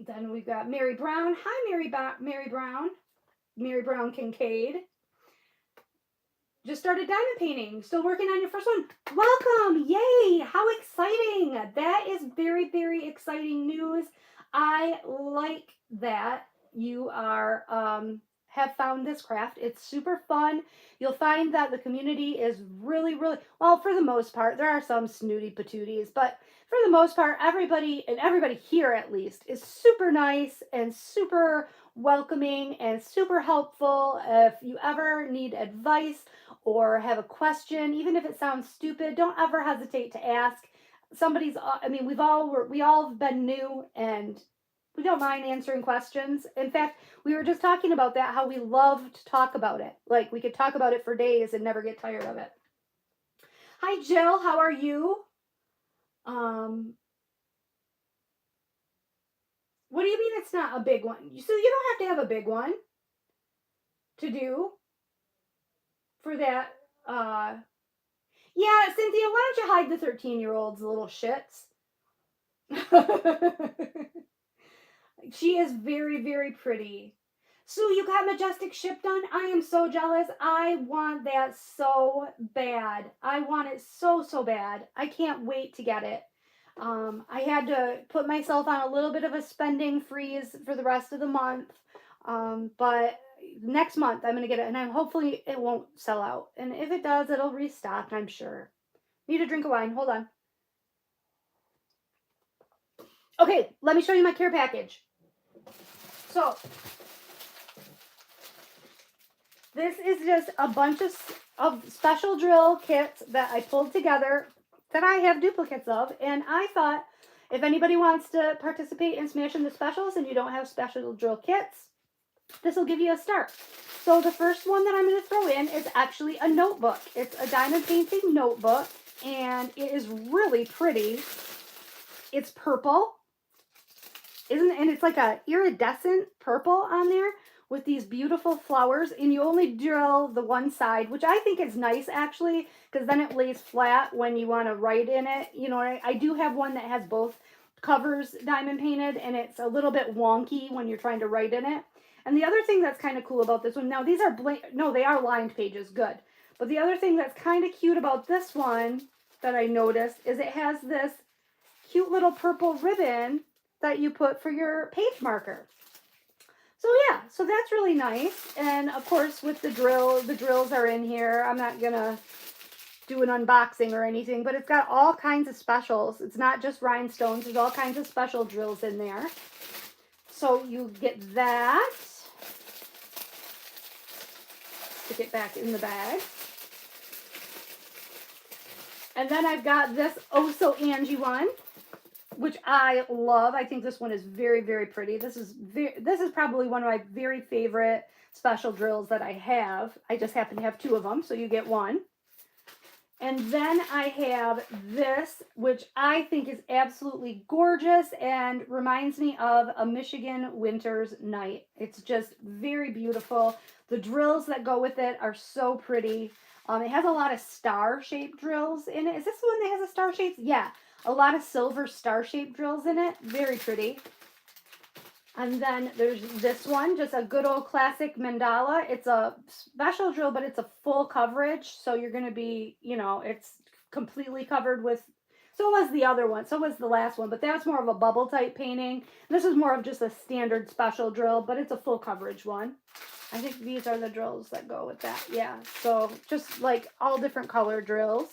Then we've got Mary Brown. Hi, Mary Brown. Mary Brown Kincaid. Just started diamond painting. Still working on your first one. Welcome. Yay. How exciting. That is very, very exciting news. I like that you are have found this craft. It's super fun. You'll find that the community is really, really, well, for the most part, there are some snooty patooties, but for the most part, everybody, and everybody here at least, is super nice and super welcoming and super helpful. If you ever need advice or have a question, even if it sounds stupid, don't ever hesitate to ask. I mean, we all have been new, and we don't mind answering questions. In fact, we were just talking about that, how we love to talk about it. Like, we could talk about it for days and never get tired of it. Hi, Jill. How are you? What do you mean it's not a big one? So you don't have to have a big one to do for that. Yeah, Cynthia, why don't you hide the 13-year-old's little shits? She is very, very pretty. Sue, you got Majestic Ship done? I am so jealous. I want that so bad. I want it so, so bad. I can't wait to get it. I had to put myself on a little bit of a spending freeze for the rest of the month. But next month I'm going to get it, and hopefully it won't sell out. And if it does, it'll restock, I'm sure. Need a drink of wine. Hold on. Okay, let me show you my care package. So, this is just a bunch of special drill kits that I pulled together that I have duplicates of. And I thought, if anybody wants to participate in Smashing the Specials and you don't have special drill kits, this will give you a start. So the first one that I'm going to throw in is actually a notebook. It's a diamond painting notebook, and it is really pretty. It's purple. And it's like a iridescent purple on there with these beautiful flowers, and you only drill the one side, which I think is nice actually, because then it lays flat when you want to write in it. You know, I do have one that has both covers diamond painted, and it's a little bit wonky when you're trying to write in it. And the other thing that's kind of cool about this one, now these are they are lined pages, good. But the other thing that's kind of cute about this one that I noticed is it has this cute little purple ribbon that you put for your page marker. So yeah, so that's really nice. And of course with the drills are in here. I'm not gonna do an unboxing or anything, but it's got all kinds of specials. It's not just rhinestones, there's all kinds of special drills in there. So you get that. Stick it back in the bag. And then I've got this Oh So Angie one, which I love. I think this one is very, very pretty. This is probably one of my very favorite special drills that I have. I just happen to have two of them, so you get one. And then I have this, which I think is absolutely gorgeous and reminds me of a Michigan winter's night. It's just very beautiful. The drills that go with it are so pretty. It has a lot of star-shaped drills in it. Is this the one that has a star shape? Yeah. A lot of silver star-shaped drills in it. Very pretty. And then there's this one, just a good old classic mandala. It's a special drill, but it's a full coverage. So you're going to be, you know, it's completely covered with, so was the other one. So was the last one, but that's more of a bubble type painting. This is more of just a standard special drill, but it's a full coverage one. I think these are the drills that go with that. Yeah. So just like all different color drills,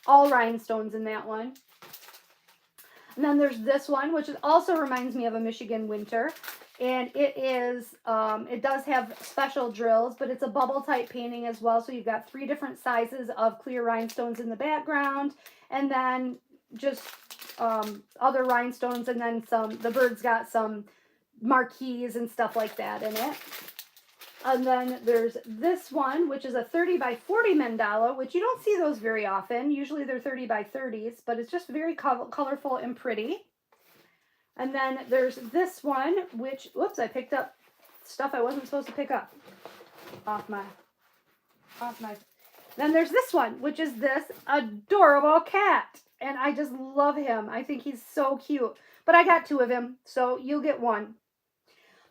all rhinestones in that one. And then there's this one, which also reminds me of a Michigan winter. And it is, it does have special drills, but it's a bubble type painting as well. So you've got 3 different sizes of clear rhinestones in the background. And then just other rhinestones. And then the bird's got some marquees and stuff like that in it. And then there's this one, which is a 30 by 40 mandala, which you don't see those very often. Usually they're 30 by 30s, but it's just very colorful and pretty. And then there's this one, which, whoops, I picked up stuff I wasn't supposed to pick up off my. Then there's this one, which is this adorable cat. And I just love him. I think he's so cute. But I got 2 of him, so you'll get 1.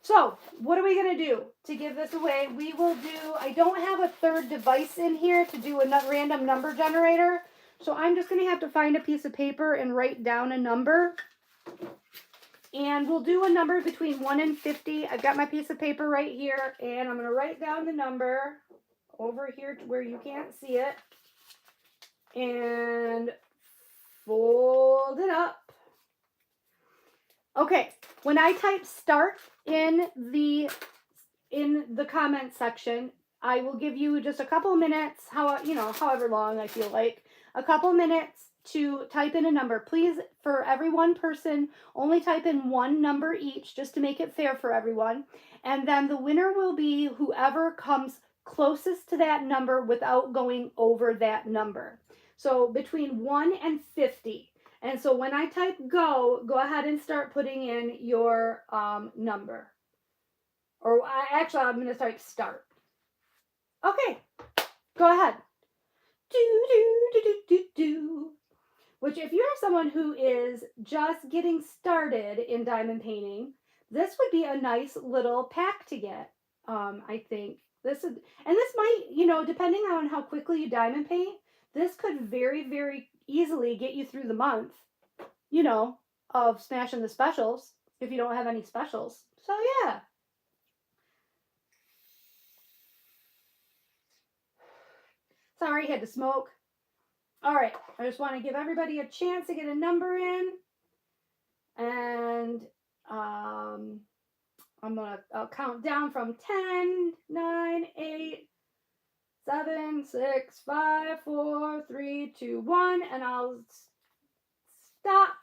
So, what are we going to do to give this away? We will do, I don't have a third device in here to do a random number generator. So, I'm just going to have to find a piece of paper and write down a number. And we'll do a number between 1 and 50. I've got my piece of paper right here, and I'm going to write down the number over here to where you can't see it. And fold it up. Okay, when I type start in the comment section, I will give you just a couple minutes, however long I feel like, a couple minutes to type in a number. Please, for every one person, only type in one number each, just to make it fair for everyone. And then the winner will be whoever comes closest to that number without going over that number. So between 1 and 50. And so when I type go ahead and start putting in your number. Or I'm going to type start. Okay, go ahead. Do. Which, if you're someone who is just getting started in diamond painting, this would be a nice little pack to get. I think this might, depending on how quickly you diamond paint, this could very, very easily get you through the month, of smashing the specials if you don't have any specials. So yeah. Sorry, had to smoke. All right, I just want to give everybody a chance to get a number in. And I'll count down from 10, 9, 8, 7, 6, 5, 4, 3, 2, 1, and I'll stop.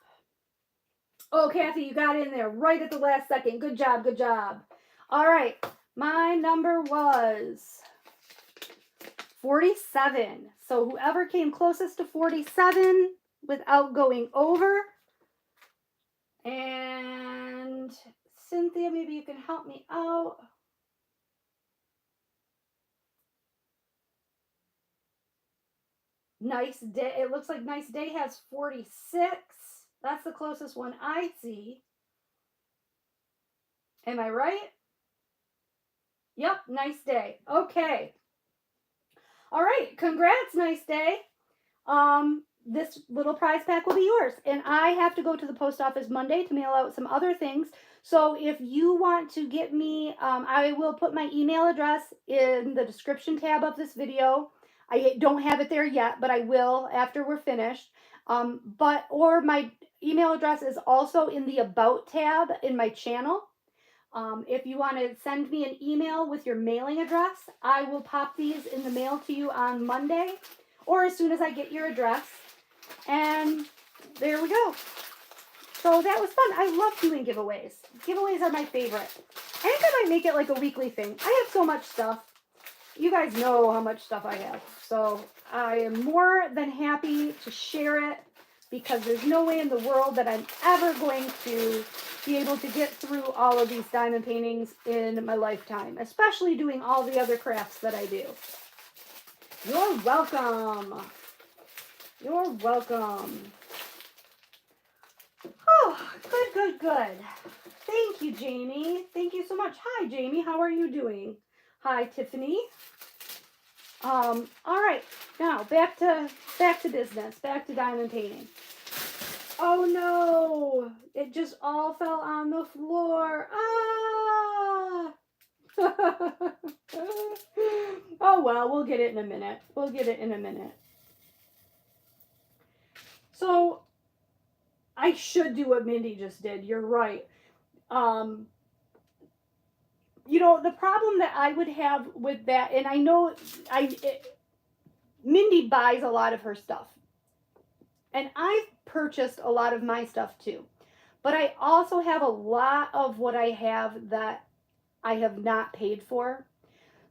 Oh, Kathy, you got in there right at the last second. Good job, good job. All right, my number was 47. So whoever came closest to 47 without going over. And Cynthia, maybe you can help me out. Nice Day. It looks like Nice Day has 46. That's the closest one I see. Am I right? Yep, Nice Day. Okay. All right, congrats, Nice Day. This little prize pack will be yours. And I have to go to the post office Monday to mail out some other things. So if you want to get me, I will put my email address in the description tab of this video. I don't have it there yet, but I will after we're finished. Or my email address is also in the About tab in my channel. If you want to send me an email with your mailing address, I will pop these in the mail to you on Monday or as soon as I get your address. And there we go. So that was fun. I love doing giveaways. Giveaways are my favorite. I think I might make it like a weekly thing. I have so much stuff. You guys know how much stuff I have. So I am more than happy to share it because there's no way in the world that I'm ever going to be able to get through all of these diamond paintings in my lifetime, especially doing all the other crafts that I do. You're welcome. You're welcome. Oh, good. Thank you, Jamie. Thank you so much. Hi, Jamie. How are you doing? Hi, Tiffany. All right. Now back to business. Back to diamond painting. Oh no! It just all fell on the floor. Ah! Oh well, we'll get it in a minute. So I should do what Mindy just did. You're right. The problem that I would have with that, and I know Mindy buys a lot of her stuff. And I've purchased a lot of my stuff too. But I also have a lot of what I have that I have not paid for.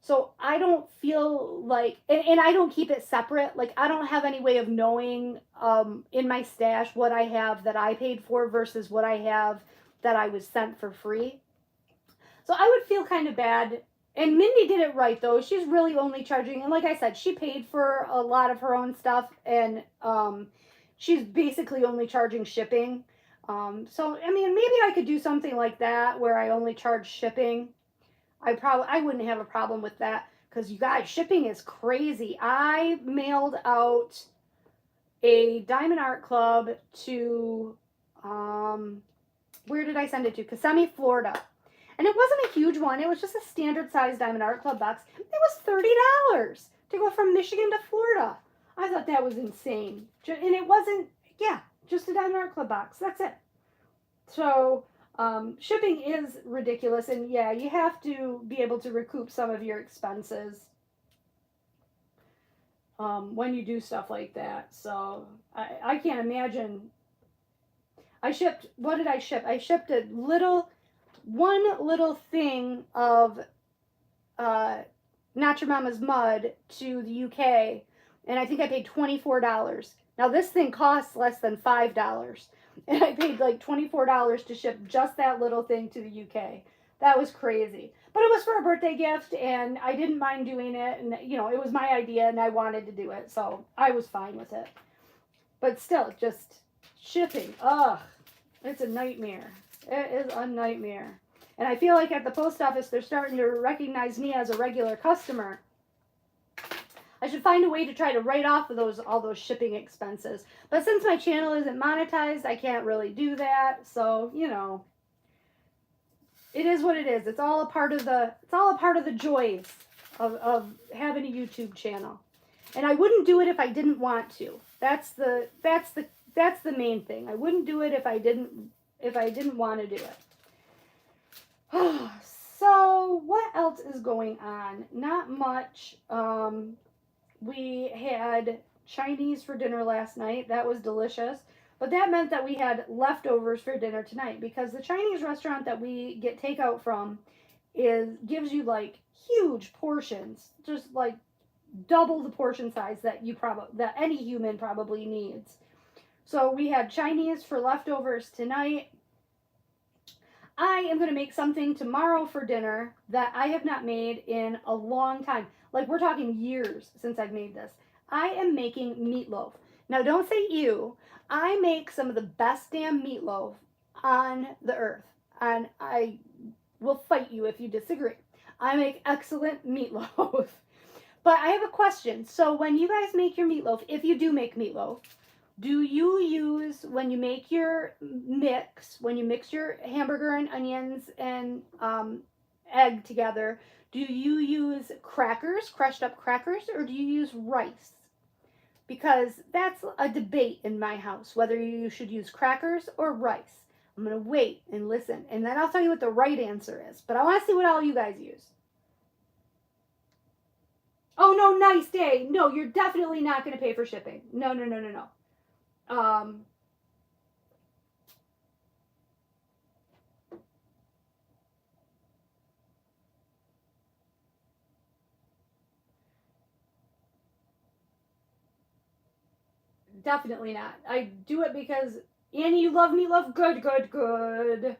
So I don't feel like, and I don't keep it separate. Like I don't have any way of knowing in my stash what I have that I paid for versus what I have that I was sent for free. So I would feel kind of bad. And Mindy did it right though. She's really only charging, and like I said, she paid for a lot of her own stuff, and she's basically only charging shipping. So, I mean, maybe I could do something like that where I only charge shipping. I wouldn't have a problem with that because you guys, shipping is crazy. I mailed out a Diamond Art Club to, where did I send it to? Kissimmee, Florida. And it wasn't a huge one. It was just a standard size Diamond Art Club box. It was $30 to go from Michigan to Florida. I thought that was insane. And it wasn't, yeah, just a Diamond Art Club box. That's it. So shipping is ridiculous. And yeah, you have to be able to recoup some of your expenses when you do stuff like that. So I can't imagine. I shipped, what did I ship? I shipped one little thing of Not Your Mama's Mud to the UK, and I think I paid $24. Now this thing costs less than $5, and I paid like $24 to ship just that little thing to the UK. That was crazy. But it was for a birthday gift, and I didn't mind doing it, and you know, it was my idea, and I wanted to do it, so I was fine with it. But still, just shipping, ugh, it's a nightmare. It is a nightmare. And I feel like at the post office, they're starting to recognize me as a regular customer. I should find a way to try to write off of all those shipping expenses. But since my channel isn't monetized, I can't really do that. So, you know, it is what it is. It's all a part of the joys of having a YouTube channel. And I wouldn't do it if I didn't want to. That's the main thing. I wouldn't do it if I didn't want to do it. So what else is going on? Not much. We had Chinese for dinner last night. That was delicious. But that meant that we had leftovers for dinner tonight, because the Chinese restaurant that we get takeout from gives you like huge portions, just like double the portion size that any human probably needs. So we had Chinese for leftovers tonight. I am going to make something tomorrow for dinner that I have not made in a long time. Like, we're talking years since I've made this. I am making meatloaf. Now, don't say you. I make some of the best damn meatloaf on the earth. And I will fight you if you disagree. I make excellent meatloaf. But I have a question. So when you guys make your meatloaf, if you do make meatloaf, do you use, when you make your mix, when you mix your hamburger and onions and egg together, do you use crackers, crushed up crackers, or do you use rice? Because that's a debate in my house, whether you should use crackers or rice. I'm going to wait and listen, and then I'll tell you what the right answer is. But I want to see what all you guys use. Oh, no, nice day. No, you're definitely not going to pay for shipping. No. Definitely not. I do it because, Annie, you love meatloaf? Good.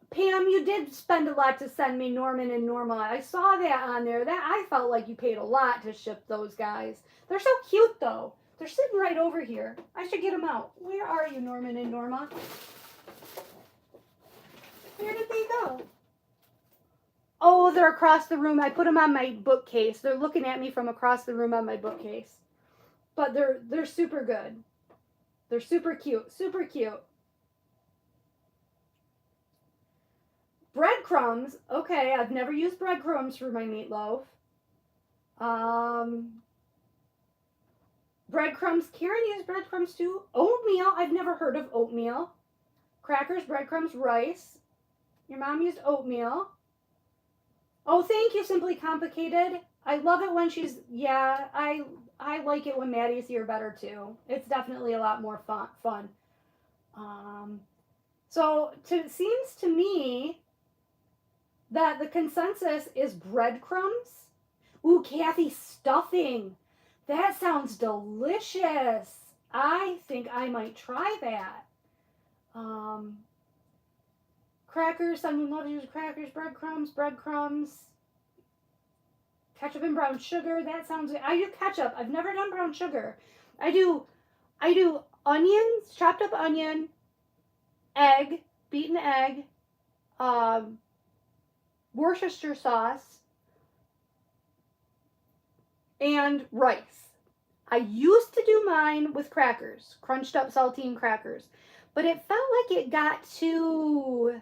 Pam, you did spend a lot to send me Norman and Norma. I saw that on there. That I felt like you paid a lot to ship those guys. They're so cute, though. They're sitting right over here. I should get them out. Where are you, Norman and Norma? Where did they go? Oh, they're across the room. I put them on my bookcase. They're looking at me from across the room on my bookcase. But they're super good. They're super cute. Super cute. Breadcrumbs. Okay, I've never used breadcrumbs for my meatloaf. Breadcrumbs. Karen used breadcrumbs too. Oatmeal. I've never heard of oatmeal. Crackers, breadcrumbs, rice. Your mom used oatmeal. Oh, thank you, Simply Complicated. I love it when she's, yeah, I like it when Maddie's here better too. It's definitely a lot more fun. So it seems to me that the consensus is breadcrumbs. Ooh, Kathy, stuffing. That sounds delicious. I think I might try that. Crackers, someone loves to use crackers, breadcrumbs, ketchup and brown sugar. That sounds good. I do ketchup. I've never done brown sugar. I do onions, chopped up onion, egg, beaten egg, Worcestershire sauce, and rice. I used to do mine with crackers, crunched up saltine crackers, but it felt like it got too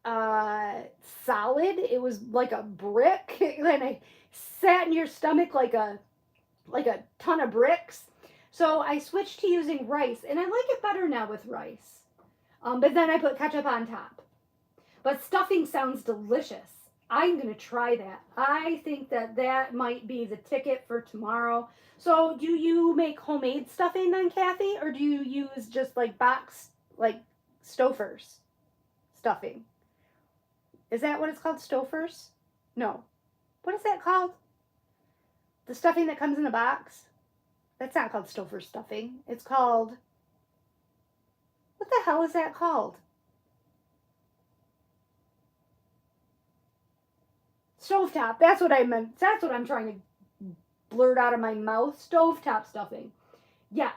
solid. It was like a brick, and it sat in your stomach like a ton of bricks. So I switched to using rice, and I like it better now with rice. But then I put ketchup on top. But stuffing sounds delicious. I'm going to try that. I think that might be the ticket for tomorrow. So do you make homemade stuffing then, Kathy? Or do you use just like box, like Stouffer's stuffing? Is that what it's called, Stouffer's? No. What is that called? The stuffing that comes in a box? That's not called Stouffer's stuffing. It's called, what the hell is that called? Stovetop. That's what I meant. That's what I'm trying to blurt out of my mouth. Stovetop stuffing. Yes.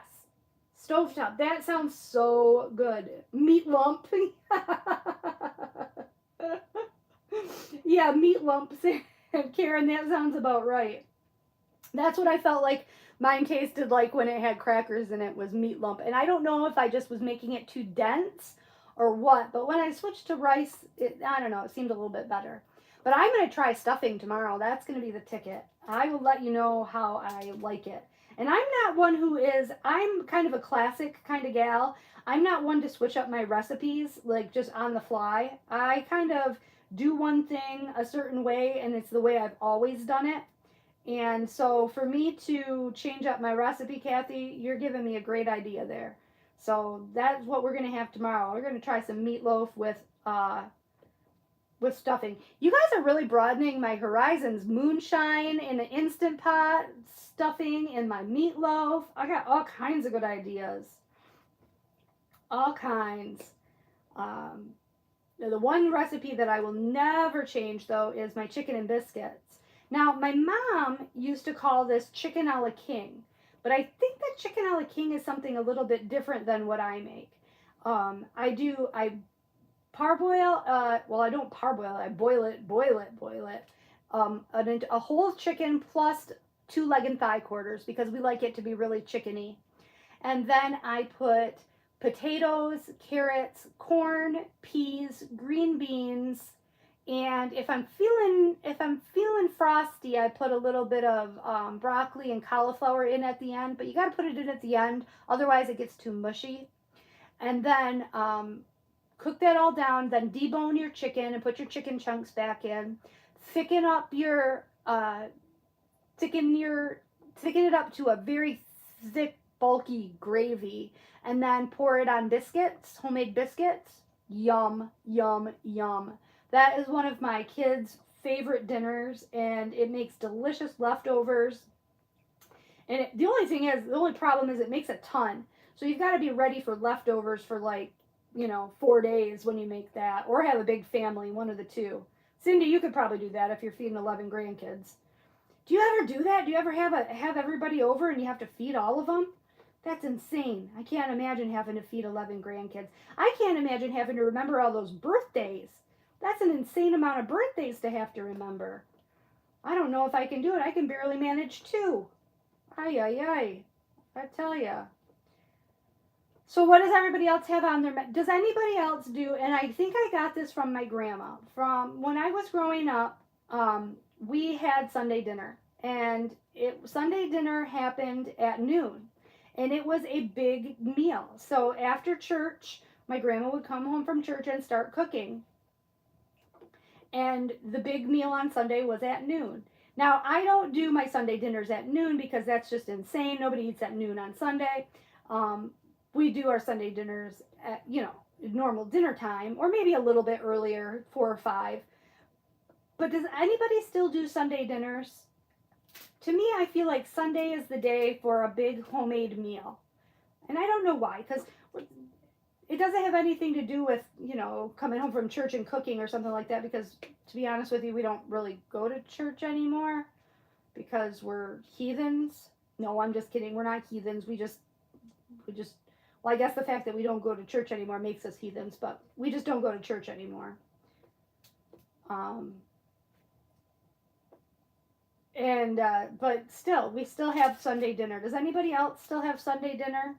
Stovetop. That sounds so good. Meat lump. Yeah, meat lumps. Karen, that sounds about right. That's what I felt like mine tasted like when it had crackers in it, was meat lump. And I don't know if I just was making it too dense or what, but when I switched to rice, I don't know, it seemed a little bit better. But I'm going to try stuffing tomorrow. That's going to be the ticket. I will let you know how I like it. And I'm not one who is, I'm kind of a classic kind of gal. I'm not one to switch up my recipes, like just on the fly. I kind of do one thing a certain way, and it's the way I've always done it. And so for me to change up my recipe, Kathy, you're giving me a great idea there. So that's what we're going to have tomorrow. We're going to try some meatloaf with stuffing. You guys are really broadening my horizons. Moonshine in an Instant Pot, stuffing in my meatloaf. I got all kinds of good ideas. All kinds. The one recipe that I will never change, though, is my chicken and biscuits. Now, my mom used to call this chicken a la king, but I think that chicken a la king is something a little bit different than what I make. I parboil, well, I don't parboil, I boil it. A whole chicken plus 2 leg and thigh quarters because we like it to be really chickeny. And then I put potatoes, carrots, corn, peas, green beans, and if I'm feeling frosty, I put a little bit of broccoli and cauliflower in at the end, but you got to put it in at the end, otherwise it gets too mushy. And then cook that all down, then debone your chicken and put your chicken chunks back in. Thicken it up to a very thick, bulky gravy, and then pour it on biscuits, homemade biscuits. Yum, yum, yum. That is one of my kids' favorite dinners, and it makes delicious leftovers. And the only problem is it makes a ton. So you've got to be ready for leftovers for 4 days when you make that, or have a big family, one of the two. Cindy, you could probably do that if you're feeding 11 grandkids. Do you ever do that? Do you ever have everybody over and you have to feed all of them? That's insane. I can't imagine having to feed 11 grandkids. I can't imagine having to remember all those birthdays. That's an insane amount of birthdays to have to remember. I don't know if I can do it. I can barely manage 2. Ay, ay, ay. I tell ya. So what does everybody else have on their does anybody else do, and I think I got this from my grandma. From when I was growing up, we had Sunday dinner. And Sunday dinner happened at noon. And it was a big meal. So after church, my grandma would come home from church and start cooking. And the big meal on Sunday was at noon. Now, I don't do my Sunday dinners at noon because that's just insane. Nobody eats at noon on Sunday. We do our Sunday dinners at, normal dinner time, or maybe a little bit earlier, 4 or 5. But does anybody still do Sunday dinners? To me, I feel like Sunday is the day for a big homemade meal. And I don't know why, because it doesn't have anything to do with, coming home from church and cooking or something like that, because to be honest with you, we don't really go to church anymore because we're heathens. No, I'm just kidding. We're not heathens. We just, well, I guess the fact that we don't go to church anymore makes us heathens, but we just don't go to church anymore. And, but still, we still have Sunday dinner. Does anybody else still have Sunday dinner?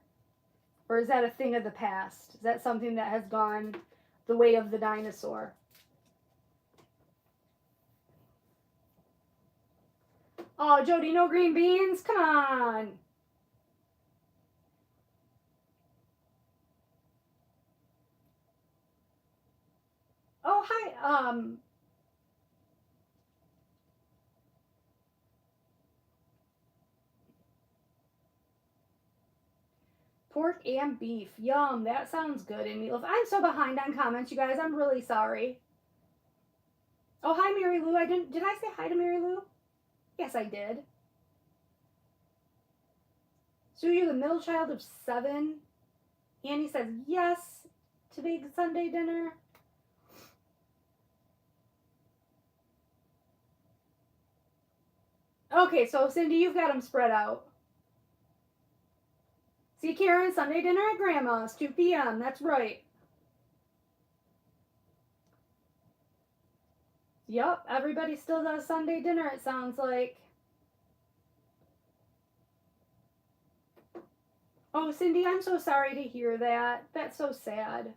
Or is that a thing of the past? Is that something that has gone the way of the dinosaur? Oh, Jody, no green beans? Come on. Oh, hi. Pork and beef. Yum. That sounds good. And meatloaf. I'm so behind on comments, you guys. I'm really sorry. Oh, hi, Mary Lou. Did I say hi to Mary Lou? Yes, I did. So you're the middle child of 7? Annie says yes to big Sunday dinner. Okay, so Cindy, you've got them spread out. See, Karen, Sunday dinner at Grandma's, 2 p.m. That's right. Yep, everybody still does Sunday dinner, it sounds like. Oh, Cindy, I'm so sorry to hear that. That's so sad.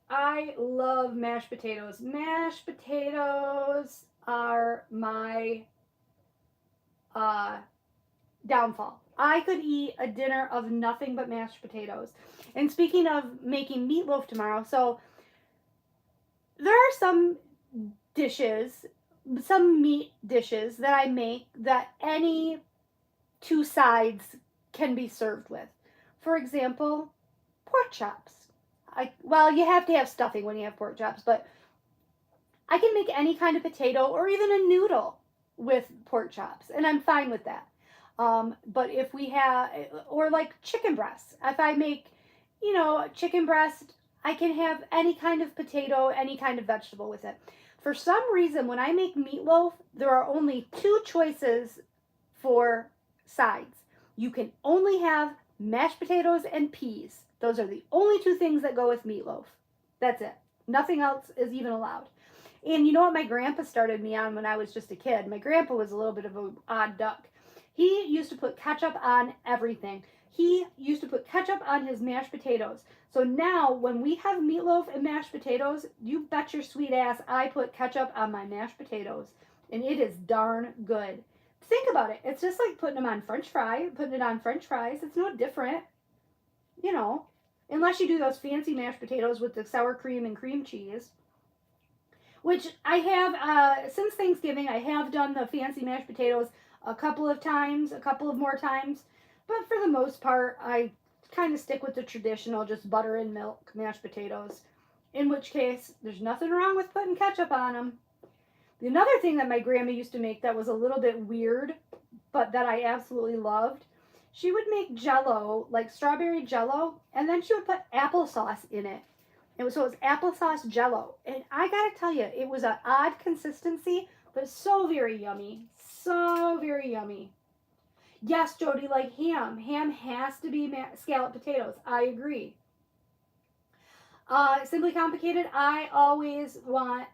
I love mashed potatoes. Mashed potatoes are my downfall. I could eat a dinner of nothing but mashed potatoes. And speaking of making meatloaf tomorrow, so there are some dishes, some meat dishes that I make that any 2 sides can be served with. For example, pork chops. Well, you have to have stuffing when you have pork chops, but I can make any kind of potato or even a noodle with pork chops, and I'm fine with that. But if we have, or like chicken breasts, if I make, chicken breast, I can have any kind of potato, any kind of vegetable with it. For some reason, when I make meatloaf, there are only 2 choices for sides. You can only have mashed potatoes and peas. Those are the only 2 things that go with meatloaf. That's it. Nothing else is even allowed. And you know what my grandpa started me on when I was just a kid? My grandpa was a little bit of an odd duck. He used to put ketchup on everything. He used to put ketchup on his mashed potatoes. So now when we have meatloaf and mashed potatoes, you bet your sweet ass I put ketchup on my mashed potatoes. And it is darn good. Think about it. It's just like putting them on putting it on French fries. It's no different, you know, unless you do those fancy mashed potatoes with the sour cream and cream cheese. Which I have, since Thanksgiving, I have done the fancy mashed potatoes a couple of more times. But for the most part, I kind of stick with the traditional, just butter and milk mashed potatoes. In which case, there's nothing wrong with putting ketchup on them. Another thing that my grandma used to make that was a little bit weird, but that I absolutely loved, she would make jello, like strawberry jello, and then she would put applesauce in it. So it was applesauce jello. And I gotta tell you, it was an odd consistency, but so very yummy. So very yummy. Yes, Jody, like ham. Ham has to be scalloped potatoes. I agree. Simply Complicated, I always want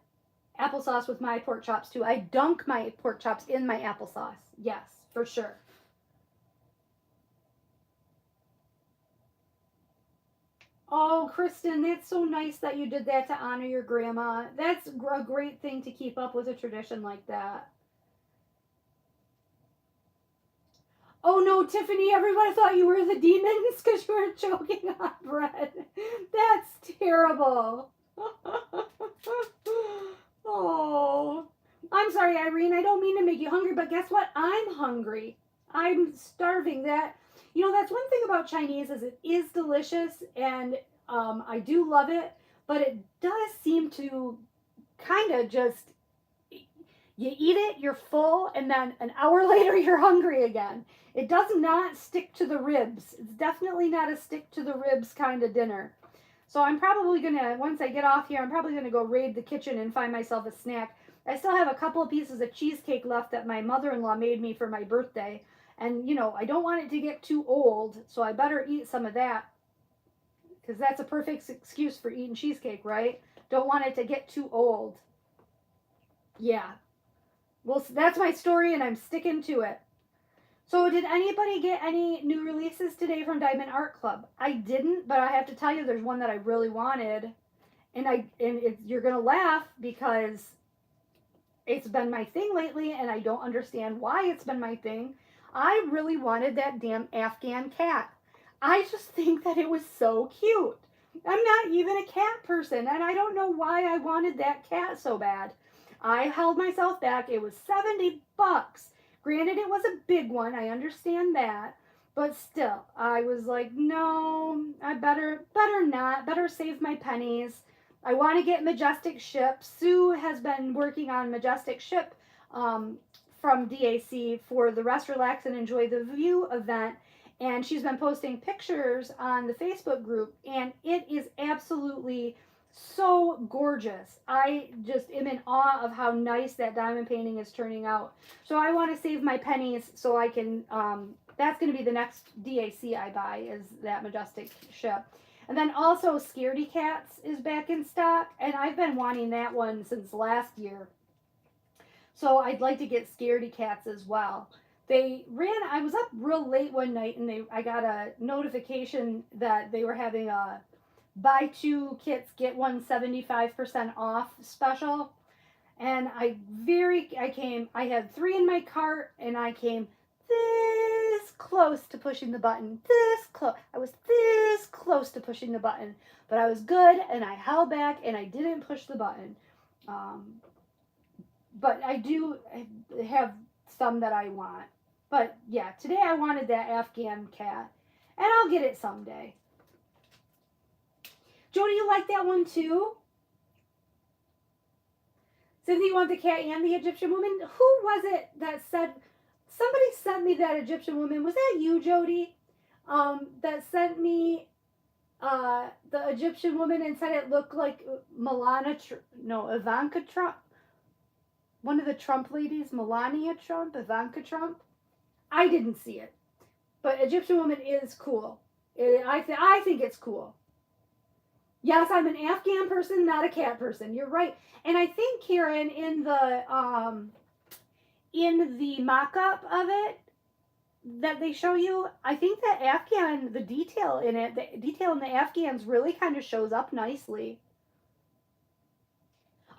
applesauce with my pork chops too. I dunk my pork chops in my applesauce. Yes, for sure. Oh, Kristen, that's so nice that you did that to honor your grandma. That's a great thing to keep up with a tradition like that. Oh no, Tiffany, everyone thought you were the demons because you were choking on bread. That's terrible. Oh. I'm sorry, Irene. I don't mean to make you hungry, but guess what? I'm hungry. I'm starving. That's one thing about Chinese is it is delicious and I do love it, but it does seem to kind of just you eat it, you're full, and then an hour later you're hungry again. It does not stick to the ribs. It's definitely not a stick to the ribs kind of dinner. So I'm probably gonna, once I get off here, I'm probably gonna go raid the kitchen and find myself a snack. I still have a couple of pieces of cheesecake left that my mother-in-law made me for my birthday. And I don't want it to get too old, so I better eat some of that. because that's a perfect excuse for eating cheesecake, right? Don't want it to get too old. Yeah. Well, that's my story, and I'm sticking to it. So, did anybody get any new releases today from Diamond Art Club? I didn't, but I have to tell you, there's one that I really wanted, and you're gonna laugh because it's been my thing lately, and I don't understand why it's been my thing. I really wanted that damn Afghan cat. I just think that it was so cute. I'm not even a cat person, and I don't know why I wanted that cat so bad. I held myself back. It was $70. Granted, it was a big one. I understand that. But still, I was like, no, I better not. Better save my pennies. I want to get Majestic Ship. Sue has been working on Majestic Ship from DAC for the Rest, Relax, and Enjoy the View event. And she's been posting pictures on the Facebook group, and it is absolutely so gorgeous. I just am in awe of how nice that diamond painting is turning out. So I want to save my pennies so I can, that's going to be the next DAC I buy, is that Majestic Ship. And then also Scaredy Cats is back in stock, and I've been wanting that one since last year. So I'd like to get Scaredy Cats as well. I was up real late one night, and I got a notification that they were having a buy two kits, get one 75% off special. And I had 3 in my cart, and I came this close to pushing the button. This close. I was this close to pushing the button, but I was good, and I held back, and I didn't push the button. But I do have some that I want. But yeah, today I wanted that Afghan cat, and I'll get it someday. Jody, you like that one too? Cynthia, you want the cat and the Egyptian woman? Who was it that said, somebody sent me that Egyptian woman? Was that you, Jody? That sent me the Egyptian woman and said it looked like Ivanka Trump. One of the Trump ladies, Melania Trump, Ivanka Trump. I didn't see it. But Egyptian woman is cool. I think it's cool. Yes, I'm an Afghan person, not a cat person. You're right. And I think, Karen, in the mock-up of it that they show you, I think that Afghan, the detail in the Afghans really kind of shows up nicely.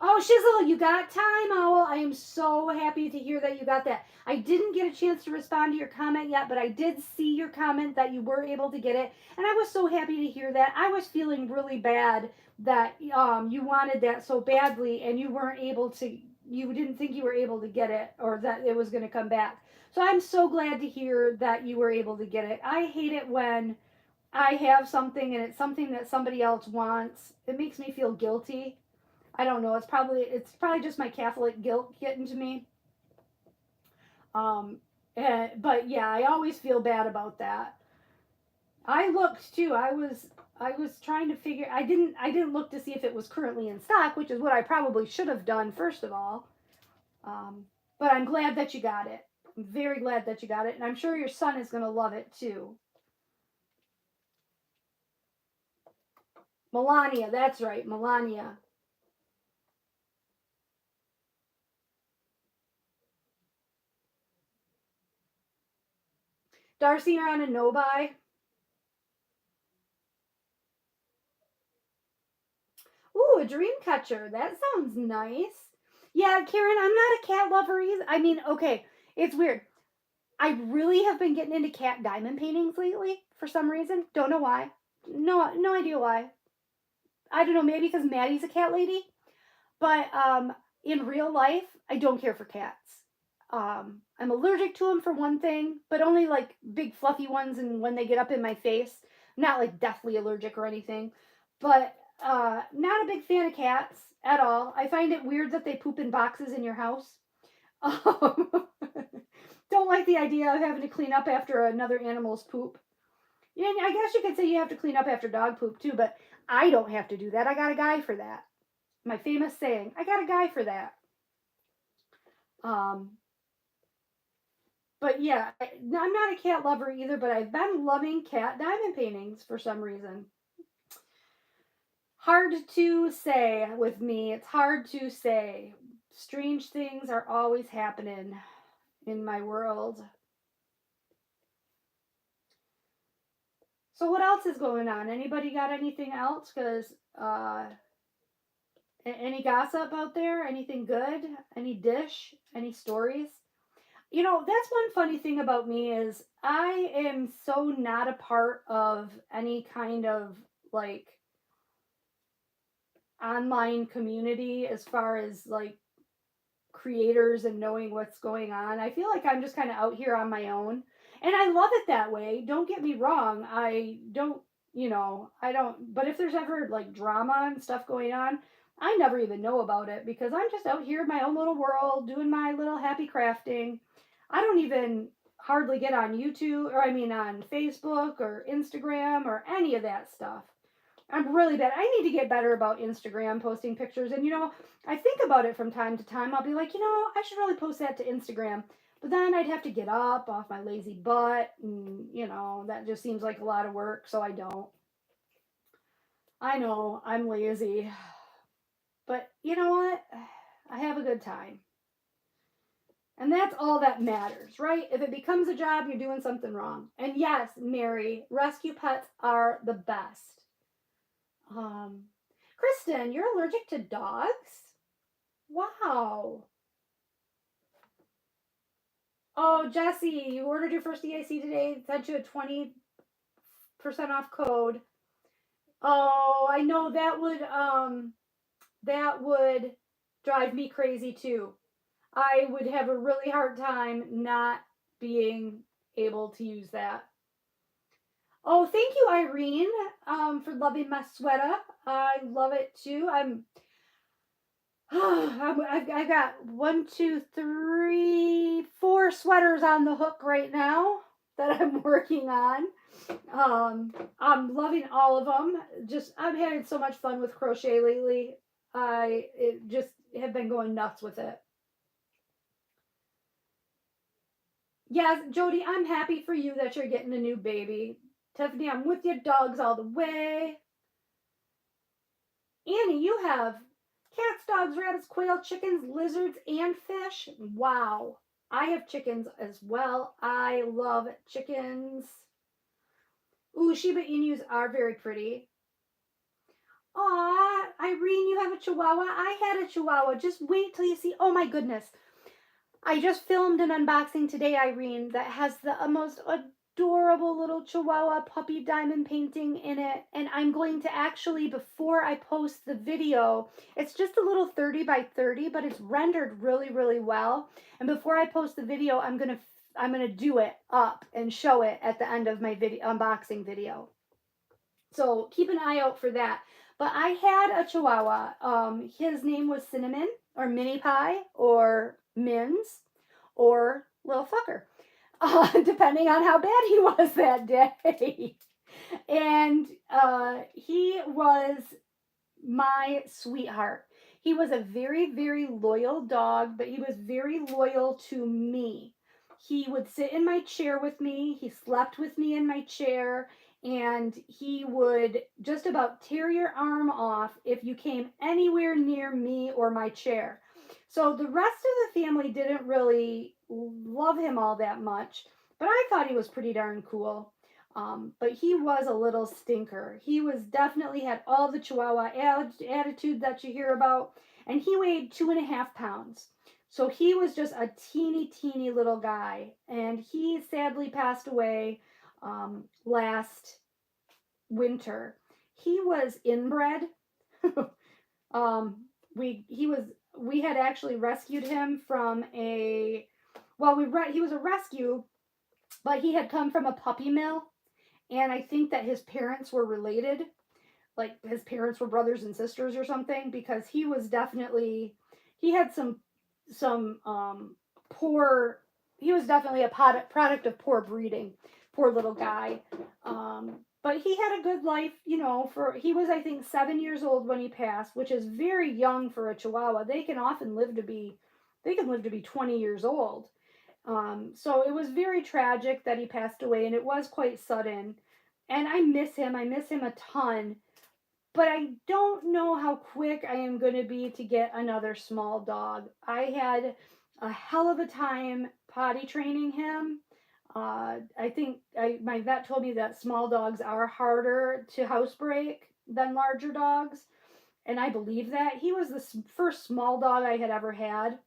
Oh, Shizzle, you got time, Owl. I am so happy to hear that you got that. I didn't get a chance to respond to your comment yet, but I did see your comment that you were able to get it, and I was so happy to hear that. I was feeling really bad that you wanted that so badly, and you weren't able to, you didn't think you were able to get it, or that it was going to come back. So I'm so glad to hear that you were able to get it. I hate it when I have something and it's something that somebody else wants. It makes me feel guilty. I don't know. It's probably just my Catholic guilt getting to me. But yeah, I always feel bad about that. I looked too. I was trying to figure. I didn't look to see if it was currently in stock, which is what I probably should have done first of all. But I'm glad that you got it. I'm very glad that you got it, and I'm sure your son is going to love it too. Melania, that's right, Melania. Darcy, you're on a no-buy. Ooh, a dream catcher. That sounds nice. Yeah, Karen, I'm not a cat lover either. I mean, okay, it's weird. I really have been getting into cat diamond paintings lately for some reason. Don't know why. No idea why. I don't know, maybe because Maddie's a cat lady. But in real life, I don't care for cats. I'm allergic to them for one thing, but only like big fluffy ones and when they get up in my face. I'm not like deathly allergic or anything. But not a big fan of cats at all. I find it weird that they poop in boxes in your house. Don't like the idea of having to clean up after another animal's poop. Yeah, I guess you could say you have to clean up after dog poop too, but I don't have to do that. I got a guy for that. My famous saying, I got a guy for that. But yeah, I'm not a cat lover either, but I've been loving cat diamond paintings for some reason. Hard to say with me. It's hard to say. Strange things are always happening in my world. So what else is going on? Anybody got anything else? Because any gossip out there? Anything good? Any dish? Any stories? You know, that's one funny thing about me is I am so not a part of any kind of like online community as far as like creators and knowing what's going on. I feel like I'm just kind of out here on my own. And I love it that way. Don't get me wrong. I don't, I don't, but if there's ever like drama and stuff going on, I never even know about it because I'm just out here in my own little world doing my little happy crafting. I don't even hardly get on YouTube or I mean on Facebook or Instagram or any of that stuff. I'm really bad. I need to get better about Instagram posting pictures. And, I think about it from time to time. I'll be like, I should really post that to Instagram. But then I'd have to get up off my lazy butt. And, that just seems like a lot of work. So I don't. I know I'm lazy. But you know what? I have a good time. And that's all that matters, right? If it becomes a job, you're doing something wrong. And yes, Mary, rescue pets are the best. Kristen, you're allergic to dogs? Wow. Oh, Jesse, you ordered your first EAC today. Sent you a 20% off code. Oh, I know that would drive me crazy too. I would have a really hard time not being able to use that. Oh, thank you, Irene, for loving my sweater. I love it too. I've got 4 sweaters on the hook right now that I'm working on. I'm loving all of them. I'm having so much fun with crochet lately. Just have been going nuts with it. Yes, Jody, I'm happy for you that you're getting a new baby. Tiffany, I'm with your dogs all the way. Annie, you have cats, dogs, rabbits, quail, chickens, lizards, and fish. Wow. I have chickens as well. I love chickens. Ooh, Shiba Inus are very pretty. Aw, Irene, you have a Chihuahua. I had a Chihuahua. Just wait till you see. Oh my goodness. I just filmed an unboxing today, Irene, that has the most adorable little Chihuahua puppy diamond painting in it. And I'm going to actually, before I post the video, it's just a little 30 by 30, but it's rendered really, really well. And before I post the video, I'm going to do it up and show it at the end of my unboxing video. So keep an eye out for that. But I had a Chihuahua. His name was Cinnamon or Mini Pie or Mins or Little Fucker, depending on how bad he was that day. And he was my sweetheart. He was a very, very loyal dog, but he was very loyal to me. He would sit in my chair with me. He slept with me in my chair. And he would just about tear your arm off if you came anywhere near me or my chair. So the rest of the family didn't really love him all that much, but I thought he was pretty darn cool. But he was a little stinker. He was definitely had all the Chihuahua attitude that you hear about, and he weighed 2.5 pounds. So he was just a teeny little guy, and he sadly passed away last winter. He was inbred. We had actually rescued him from he was a rescue, but he had come from a puppy mill, and I think that his parents were related, like his parents were brothers and sisters or something, because he had some poor. He was definitely a product of poor breeding. Poor little guy. But he had a good life, he was, I think, 7 years old when he passed, which is very young for a Chihuahua. They can often live to be 20 years old. So it was very tragic that he passed away, and it was quite sudden. And I miss him. I miss him a ton. but I don't know how quick I am going to be to get another small dog. I had a hell of a time potty training him. I think my vet told me that small dogs are harder to housebreak than larger dogs, and I believe that. He was the first small dog I had ever had.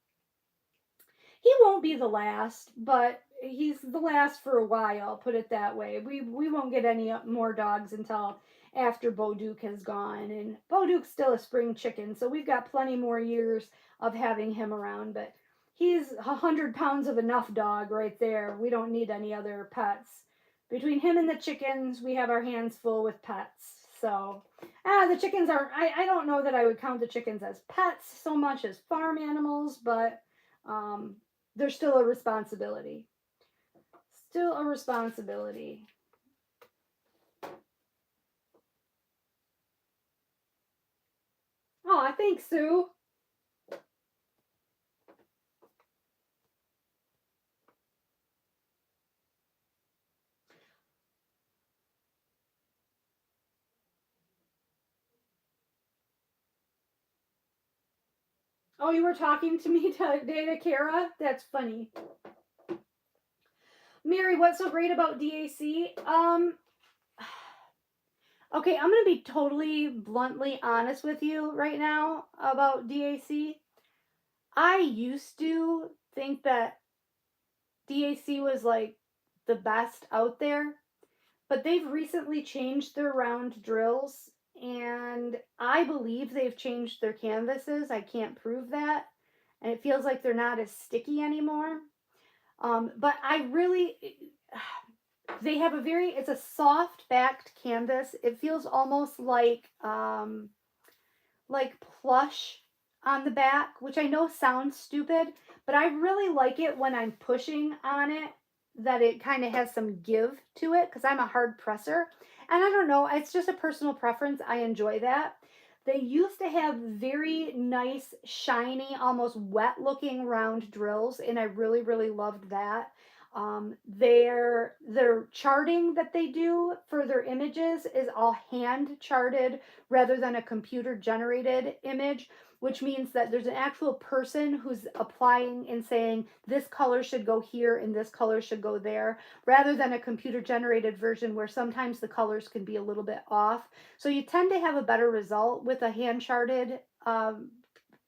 He won't be the last, but he's the last for a while, put it that way. We won't get any more dogs until after Bo Duke has gone, and Bo Duke's still a spring chicken, so we've got plenty more years of having him around, but he's 100 pounds of enough dog right there. We don't need any other pets. Between him and the chickens, we have our hands full with pets. So, the chickens are, I don't know that I would count the chickens as pets so much as farm animals, but um, they're still a responsibility. Still a responsibility. Oh, I think Sue. Oh, you were talking to me today to Kara? That's funny. Mary, what's so great about DAC? Okay, I'm going to be totally bluntly honest with you right now about DAC. I used to think that DAC was like the best out there, but they've recently changed their round drills, and I believe they've changed their canvases. I can't prove that, and it feels like they're not as sticky anymore. But I really, they have it's a soft backed canvas. It feels almost like plush on the back, which I know sounds stupid, but I really like it when I'm pushing on it, that it kind of has some give to it, because I'm a hard presser. And I don't know, it's just a personal preference. I enjoy that. They used to have very nice, shiny, almost wet looking round drills, and I really, really loved that. Their charting that they do for their images is all hand charted rather than a computer generated image, which means that there's an actual person who's applying and saying this color should go here and this color should go there, rather than a computer generated version where sometimes the colors can be a little bit off. So you tend to have a better result with a hand charted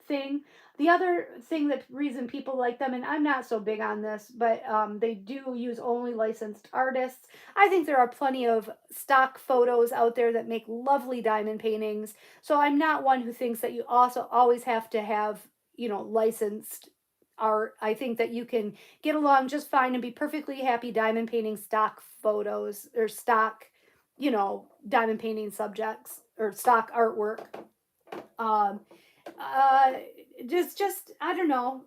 thing. The other thing, that reason people like them, and I'm not so big on this, but they do use only licensed artists. I think there are plenty of stock photos out there that make lovely diamond paintings. So I'm not one who thinks that you also always have to have, licensed art. I think that you can get along just fine and be perfectly happy diamond painting stock photos or stock, diamond painting subjects or stock artwork. Um, uh, just I don't know.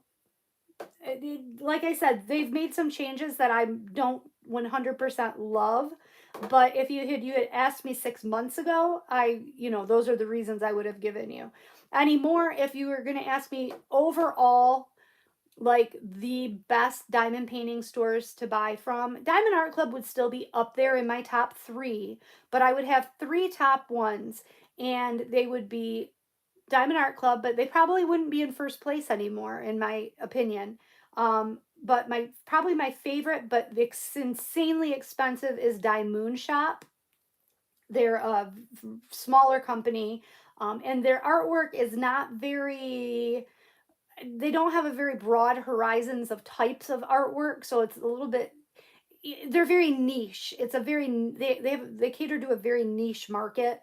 Like I said, they've made some changes that I don't 100% love. But if you had asked me 6 months ago, those are the reasons I would have given you. Anymore, if you were going to ask me overall, like the best diamond painting stores to buy from, Diamond Art Club would still be up there in my top 3, but I would have 3 top ones, and they would be Diamond Art Club, but they probably wouldn't be in first place anymore, in my opinion. But probably my favorite, but insanely expensive, is Moon Shop. They're a smaller company, and their artwork is not very. They don't have a very broad horizons of types of artwork, so it's a little bit. They're very niche. It's a very they cater to a very niche market.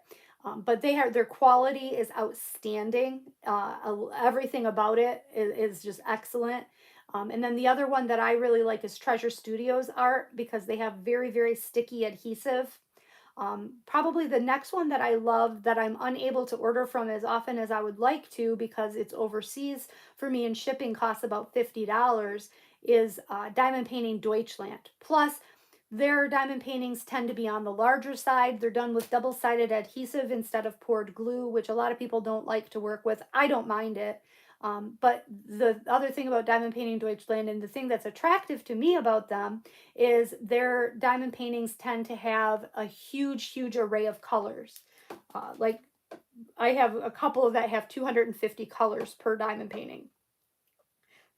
But their quality is outstanding. Everything about it is just excellent. And then the other one that I really like is Treasure Studios art, because they have very, very sticky adhesive. Probably the next one that I love that I'm unable to order from as often as I would like to, because it's overseas for me and shipping costs about $50, is Diamond Painting Deutschland. Plus, their diamond paintings tend to be on the larger side. They're done with double-sided adhesive instead of poured glue, which a lot of people don't like to work with. I don't mind it. But the other thing about Diamond Painting Deutschland, and the thing that's attractive to me about them, is their diamond paintings tend to have a huge, huge array of colors. Like I have a couple that have 250 colors per diamond painting.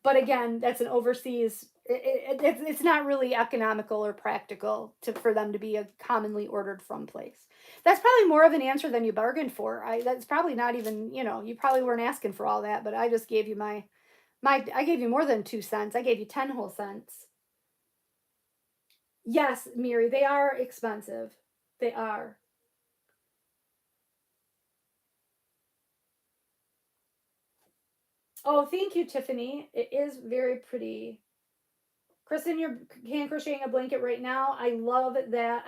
But again, that's an overseas. It's not really economical or practical for them to be a commonly ordered from place. That's probably more of an answer than you bargained for. That's probably not even, you probably weren't asking for all that, but I just gave you I gave you more than 2 cents. I gave you 10 whole cents. Yes, Miri, they are expensive. They are. Oh, thank you, Tiffany. It is very pretty. Kristen, you're hand crocheting a blanket right now. I love that.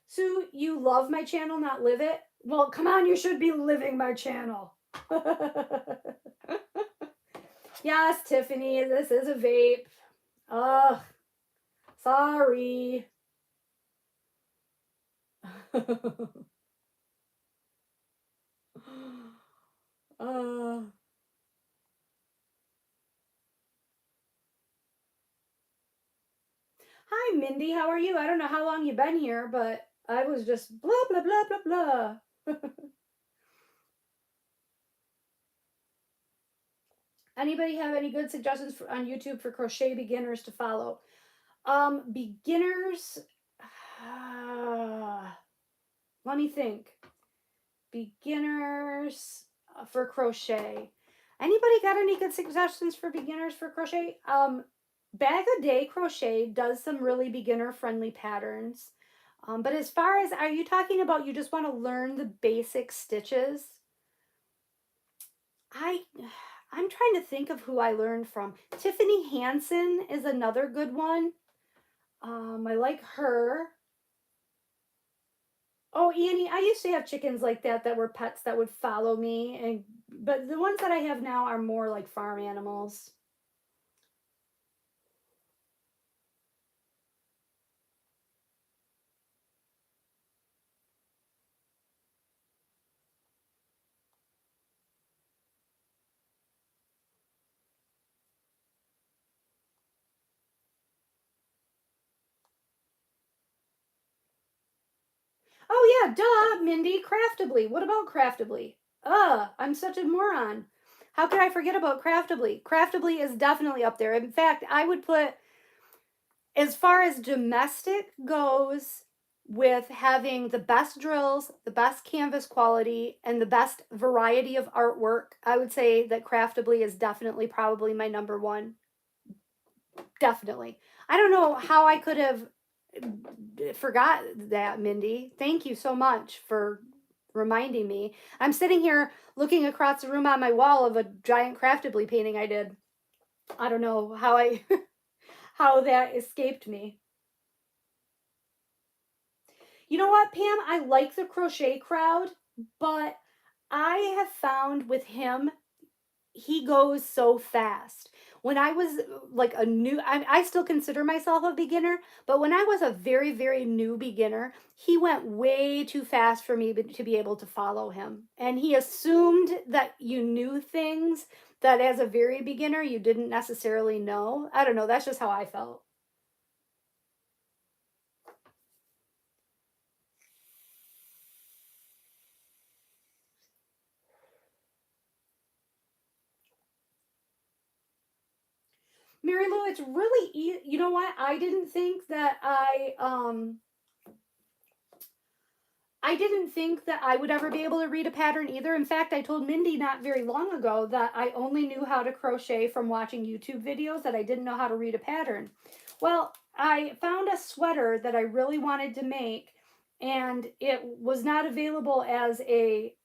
Sue, you love my channel, not live it. Well, come on, you should be living my channel. Yes, Tiffany, this is a vape. Ugh, sorry. uh, Hi, Mindy. How are you? I don't know how long you've been here, but I was just blah, blah, blah, blah, blah. Anybody have any good suggestions on YouTube for crochet beginners to follow? Beginners, let me think. Beginners for crochet. Anybody got any good suggestions for beginners for crochet? Bag a Day Crochet does some really beginner friendly patterns. But as far as, are you talking about you just want to learn the basic stitches? I'm trying to think of who I learned from. Tiffany Hansen is another good one. I like her. Oh, Annie, I used to have chickens like that were pets that would follow me, but the ones that I have now are more like farm animals. Oh yeah, duh, Mindy, Craftably. What about Craftably? I'm such a moron. How could I forget about Craftably? Craftably is definitely up there. In fact, I would put, as far as domestic goes, with having the best drills, the best canvas quality, and the best variety of artwork, I would say that Craftably is definitely probably my number one. Definitely. I don't know how I could have forgot that, Mindy. Thank you so much for reminding me. I'm sitting here looking across the room on my wall of a giant Craftably painting I did. I don't know how how that escaped me. You know what, Pam? I like the crochet crowd, but I have found with him, he goes so fast. When I was like I still consider myself a beginner, but when I was a very, very new beginner, he went way too fast for me to be able to follow him. And he assumed that you knew things that as a very beginner you didn't necessarily know. I don't know. That's just how I felt. Mary Lou, it's really easy. You know what? I didn't think that I would ever be able to read a pattern either. In fact, I told Mindy not very long ago that I only knew how to crochet from watching YouTube videos, that I didn't know how to read a pattern. Well, I found a sweater that I really wanted to make, and it was not available as I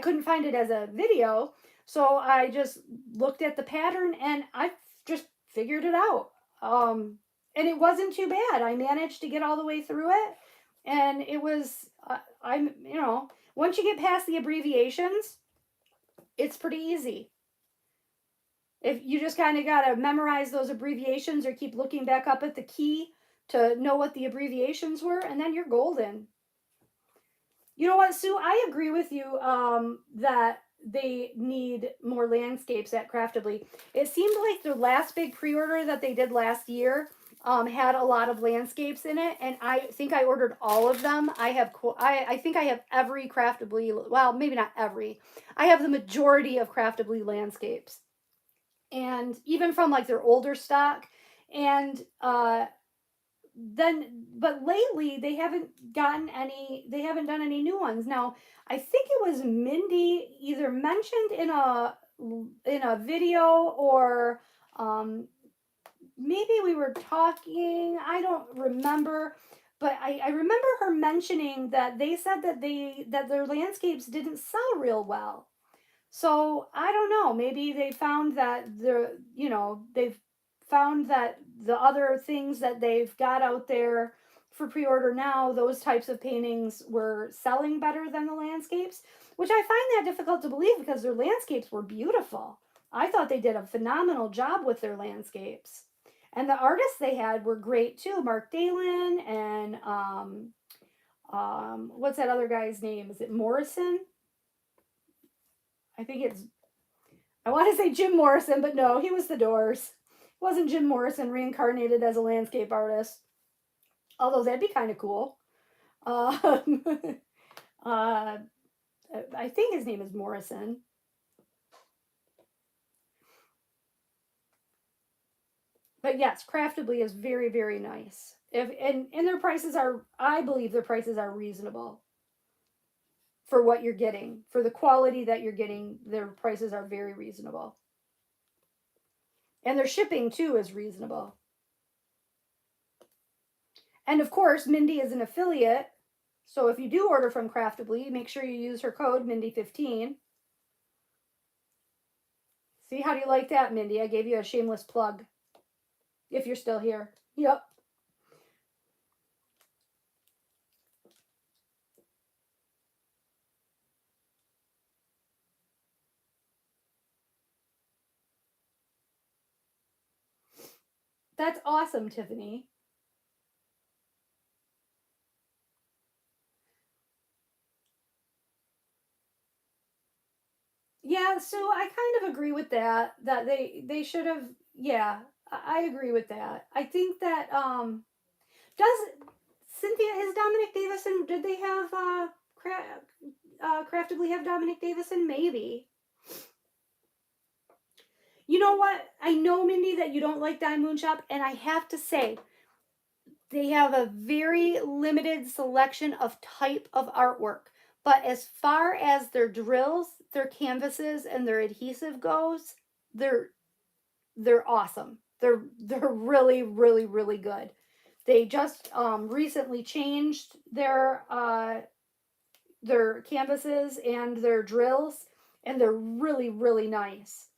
couldn't find it as a video. So I just looked at the pattern and I just figured it out. And it wasn't too bad. I managed to get all the way through it, and it was once you get past the abbreviations, it's pretty easy. If you just kind of got to memorize those abbreviations or keep looking back up at the key to know what the abbreviations were, and then you're golden. You know what, Sue? I agree with you that they need more landscapes at Craftably. It seemed like the last big pre-order that they did last year, had a lot of landscapes in it, and I think I ordered all of them. I think I have every Craftably, well, maybe not every. I have the majority of Craftably landscapes. And even from like their older stock, and then but lately they haven't done any new ones. Now, I think it was Mindy either mentioned in a video, or um maybe we were talking, I don't remember, but I remember her mentioning that they said that their landscapes didn't sell real well. So I don't know. Maybe they found that they've found that the other things that they've got out there for pre-order now, those types of paintings were selling better than the landscapes, which I find that difficult to believe because their landscapes were beautiful. I thought they did a phenomenal job with their landscapes. And the artists they had were great too. Mark Dalen and what's that other guy's name? Is it Morrison? I think it's I want to say Jim Morrison, but no, he was the Doors. It wasn't Jim Morrison reincarnated as a landscape artist. Although that'd be kind of cool. Um, uh, I think his name is Morrison. But yes, Craftably is very, very nice. If and their prices are, I believe their prices are reasonable for what you're getting, for the quality that you're getting. Their prices are very reasonable, and their shipping too is reasonable. And of course, Mindy is an affiliate, so if you do order from Craftably, make sure you use her code Mindy15. See, how do you like that, Mindy? I gave you a shameless plug. If you're still here. Yep. That's awesome, Tiffany. Yeah, so I kind of agree with that. That they should have. Yeah, I agree with that. I think that does Cynthia, is Dominic Davison? Did they have Craftably have Dominic Davison? Maybe. You know what? I know, Mindy, that you don't like Dime Moon Shop, and I have to say, they have a very limited selection of type of artwork. But as far as their drills, their canvases, and their adhesive goes, they're they're awesome. They're really, really, really good. They just recently changed their canvases and their drills, and they're really, really nice.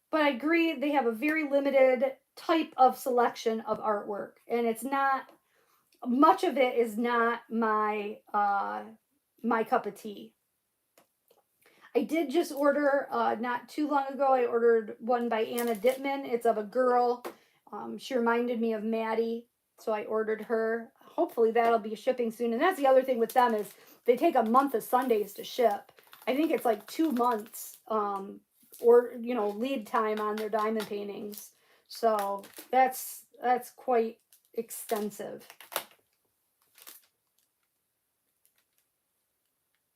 But I agree, they have a very limited type of selection of artwork, and it's not much of it is not my cup of tea. I did just order not too long ago. I ordered one by Anna Dittman. It's of a girl. She reminded me of Maddie, so I ordered her. Hopefully that'll be shipping soon. And that's the other thing with them is they take a month of Sundays to ship. I think it's like 2 months or lead time on their diamond paintings. So that's quite extensive.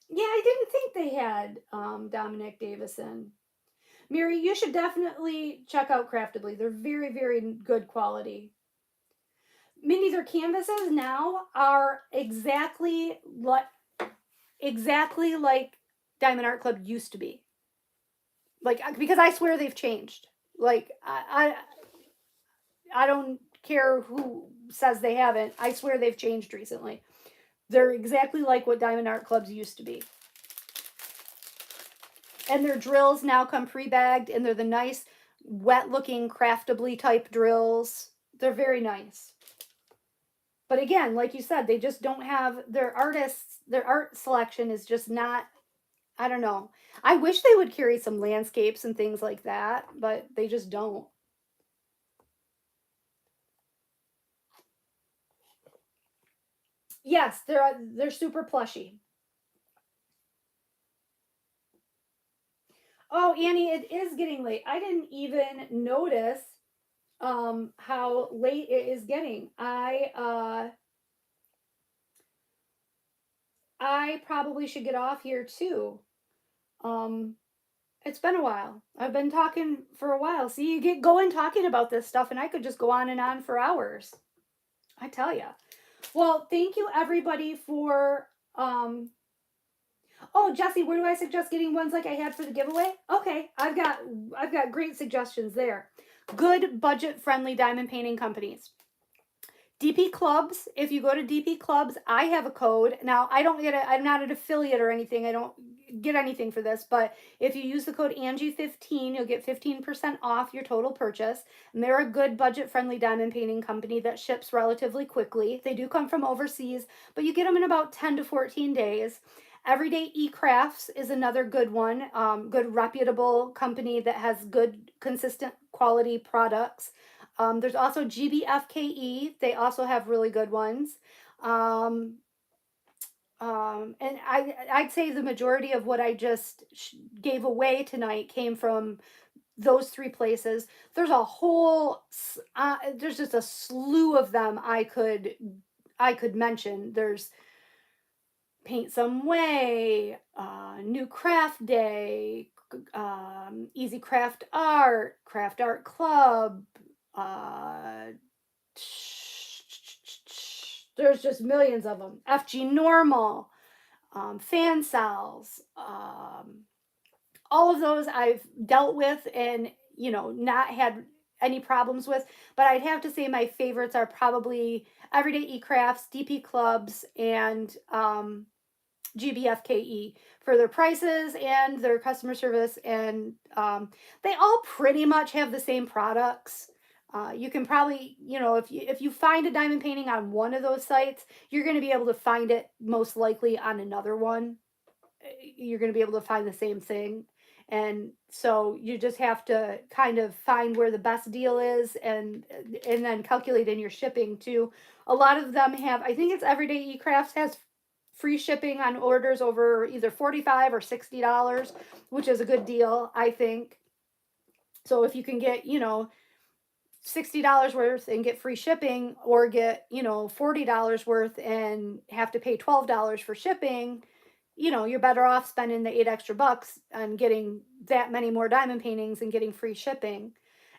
Yeah, I didn't think they had Dominic Davison. Mary, you should definitely check out Craftably. They're very, very good quality. Mindy, their canvases now are exactly like Diamond Art Club used to be. Like, because I swear they've changed. Like, I don't care who says they haven't. I swear they've changed recently. They're exactly like what Diamond Art Clubs used to be. And their drills now come pre-bagged, and they're the nice, wet-looking, Craftably type drills. They're very nice. But again, like you said, they just don't have their art selection is just not, I don't know. I wish they would carry some landscapes and things like that, but they just don't. Yes, they're super plushy. Oh, Annie, it is getting late. I didn't even notice how late it is getting. I probably should get off here too. Um, it's been a while. I've been talking for a while. See, you get going talking about this stuff, and I could just go on and on for hours. I tell you. Well, thank you everybody for. Oh, Jesse, where do I suggest getting ones like I had for the giveaway? Okay, I've got great suggestions there. Good budget friendly diamond painting companies. DP Clubs, if you go to DP Clubs, I have a code. Now, I'm not an affiliate or anything. I don't get anything for this, but if you use the code Angie15, you'll get 15% off your total purchase. And they're a good budget-friendly diamond painting company that ships relatively quickly. They do come from overseas, but you get them in about 10 to 14 days. Everyday eCrafts is another good one, good reputable company that has good, consistent quality products. There's also GBFKE. They also have really good ones. And I'd say the majority of what I just gave away tonight came from those three places. There's a whole, there's just a slew of them I could mention. There's Paint Some Way, New Craft Day, Easy Craft Art Club, there's just millions of them. FG Normal, Fan Cells, all of those I've dealt with and, not had any problems with. But I'd have to say my favorites are probably Everyday eCrafts, DP Clubs, and GBFKE for their prices and their customer service. And they all pretty much have the same products. You can probably, if you find a diamond painting on one of those sites, you're going to be able to find it most likely on another one. You're going to be able to find the same thing. And so you just have to kind of find where the best deal is and then calculate in your shipping too. A lot of them have, I think it's Everyday eCrafts has free shipping on orders over either $45 or $60, which is a good deal, I think. So if you can get, $60 worth and get free shipping, or get, $40 worth and have to pay $12 for shipping, you're better off spending the $8 extra on getting that many more diamond paintings and getting free shipping.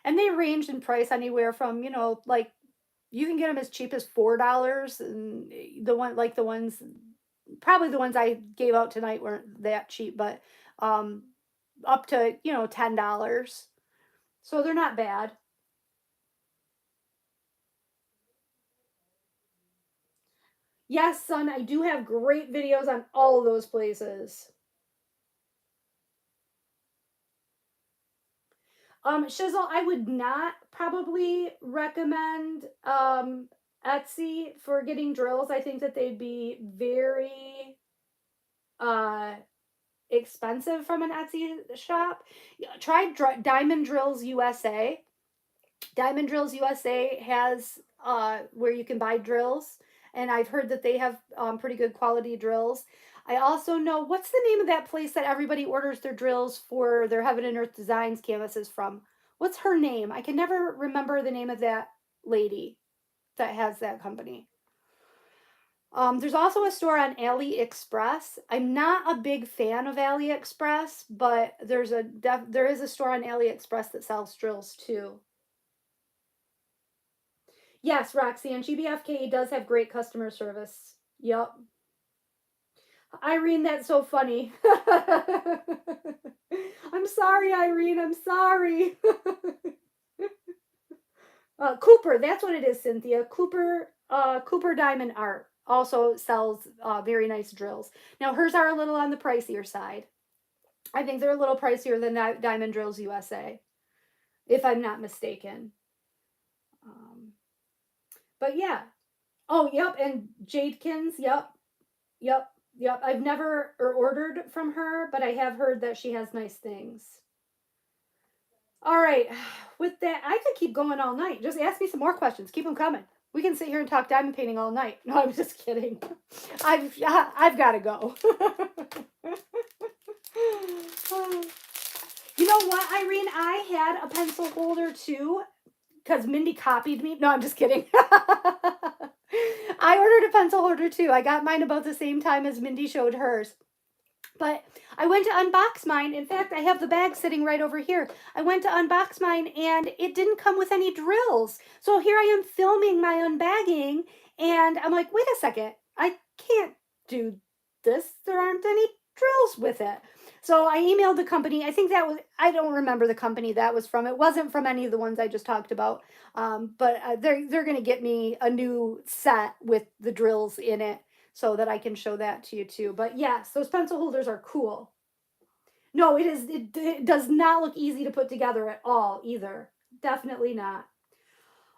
And they range in price anywhere from, like you can get them as cheap as $4, and the ones probably the ones I gave out tonight weren't that cheap, but up to, $10. So they're not bad. Yes, son, I do have great videos on all of those places. Shizzle, I would not probably recommend Etsy for getting drills. I think that they'd be very expensive from an Etsy shop. Try Diamond Drills USA. Diamond Drills USA has where you can buy drills, and I've heard that they have pretty good quality drills. I also know, what's the name of that place that everybody orders their drills for their Heaven and Earth Designs canvases from? What's her name? I can never remember the name of that lady that has that company. There's also a store on AliExpress. I'm not a big fan of AliExpress, but there is a store on AliExpress that sells drills too. Yes, Roxanne, GBFK does have great customer service. Yep. Irene, that's so funny. I'm sorry, Irene. I'm sorry. Cooper, that's what it is, Cynthia. Cooper Diamond Art also sells very nice drills. Now, hers are a little on the pricier side. I think they're a little pricier than Diamond Drills USA, if I'm not mistaken. But yeah. Oh, yep. And Jadekins. Yep. I've never ordered from her, but I have heard that she has nice things. All right. With that, I could keep going all night. Just ask me some more questions. Keep them coming. We can sit here and talk diamond painting all night. No, I'm just kidding. I've got to go. You know what, Irene? I had a pencil holder too because Mindy copied me. No, I'm just kidding. I ordered a pencil holder too. I got mine about the same time as Mindy showed hers. But I went to unbox mine. In fact, I have the bag sitting right over here. I went to unbox mine and it didn't come with any drills. So here I am filming my unbagging and I'm like, wait a second, I can't do this. There aren't any drills with it. So I emailed the company. I think that was, I don't remember the company that was from. It wasn't from any of the ones I just talked about. But they're going to get me a new set with the drills in it, so that I can show that to you too. But yes, those pencil holders are cool. No, it does not look easy to put together at all either. Definitely not.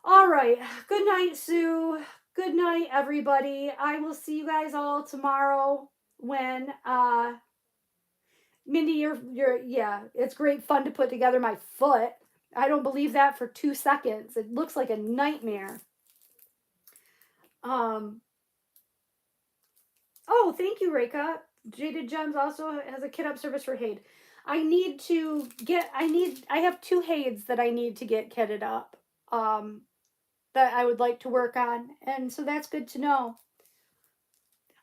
All right. Good night, Sue. Good night, everybody. I will see you guys all tomorrow when Mindy, yeah, it's great fun to put together my foot. I don't believe that for 2 seconds. It looks like a nightmare. Oh, thank you, Reka. Jaded Gems also has a kit up service for Hade. I have 2 Hades that I need to get kitted up, that I would like to work on. And so that's good to know.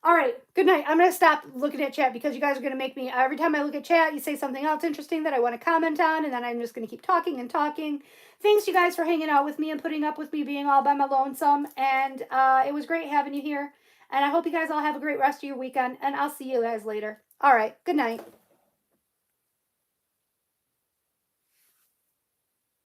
All right, good night. I'm going to stop looking at chat because you guys are going to make me, every time I look at chat, you say something else interesting that I want to comment on, and then I'm just going to keep talking and talking. Thanks, you guys, for hanging out with me and putting up with me being all by my lonesome. And it was great having you here. And I hope you guys all have a great rest of your weekend, and I'll see you guys later. All right, good night.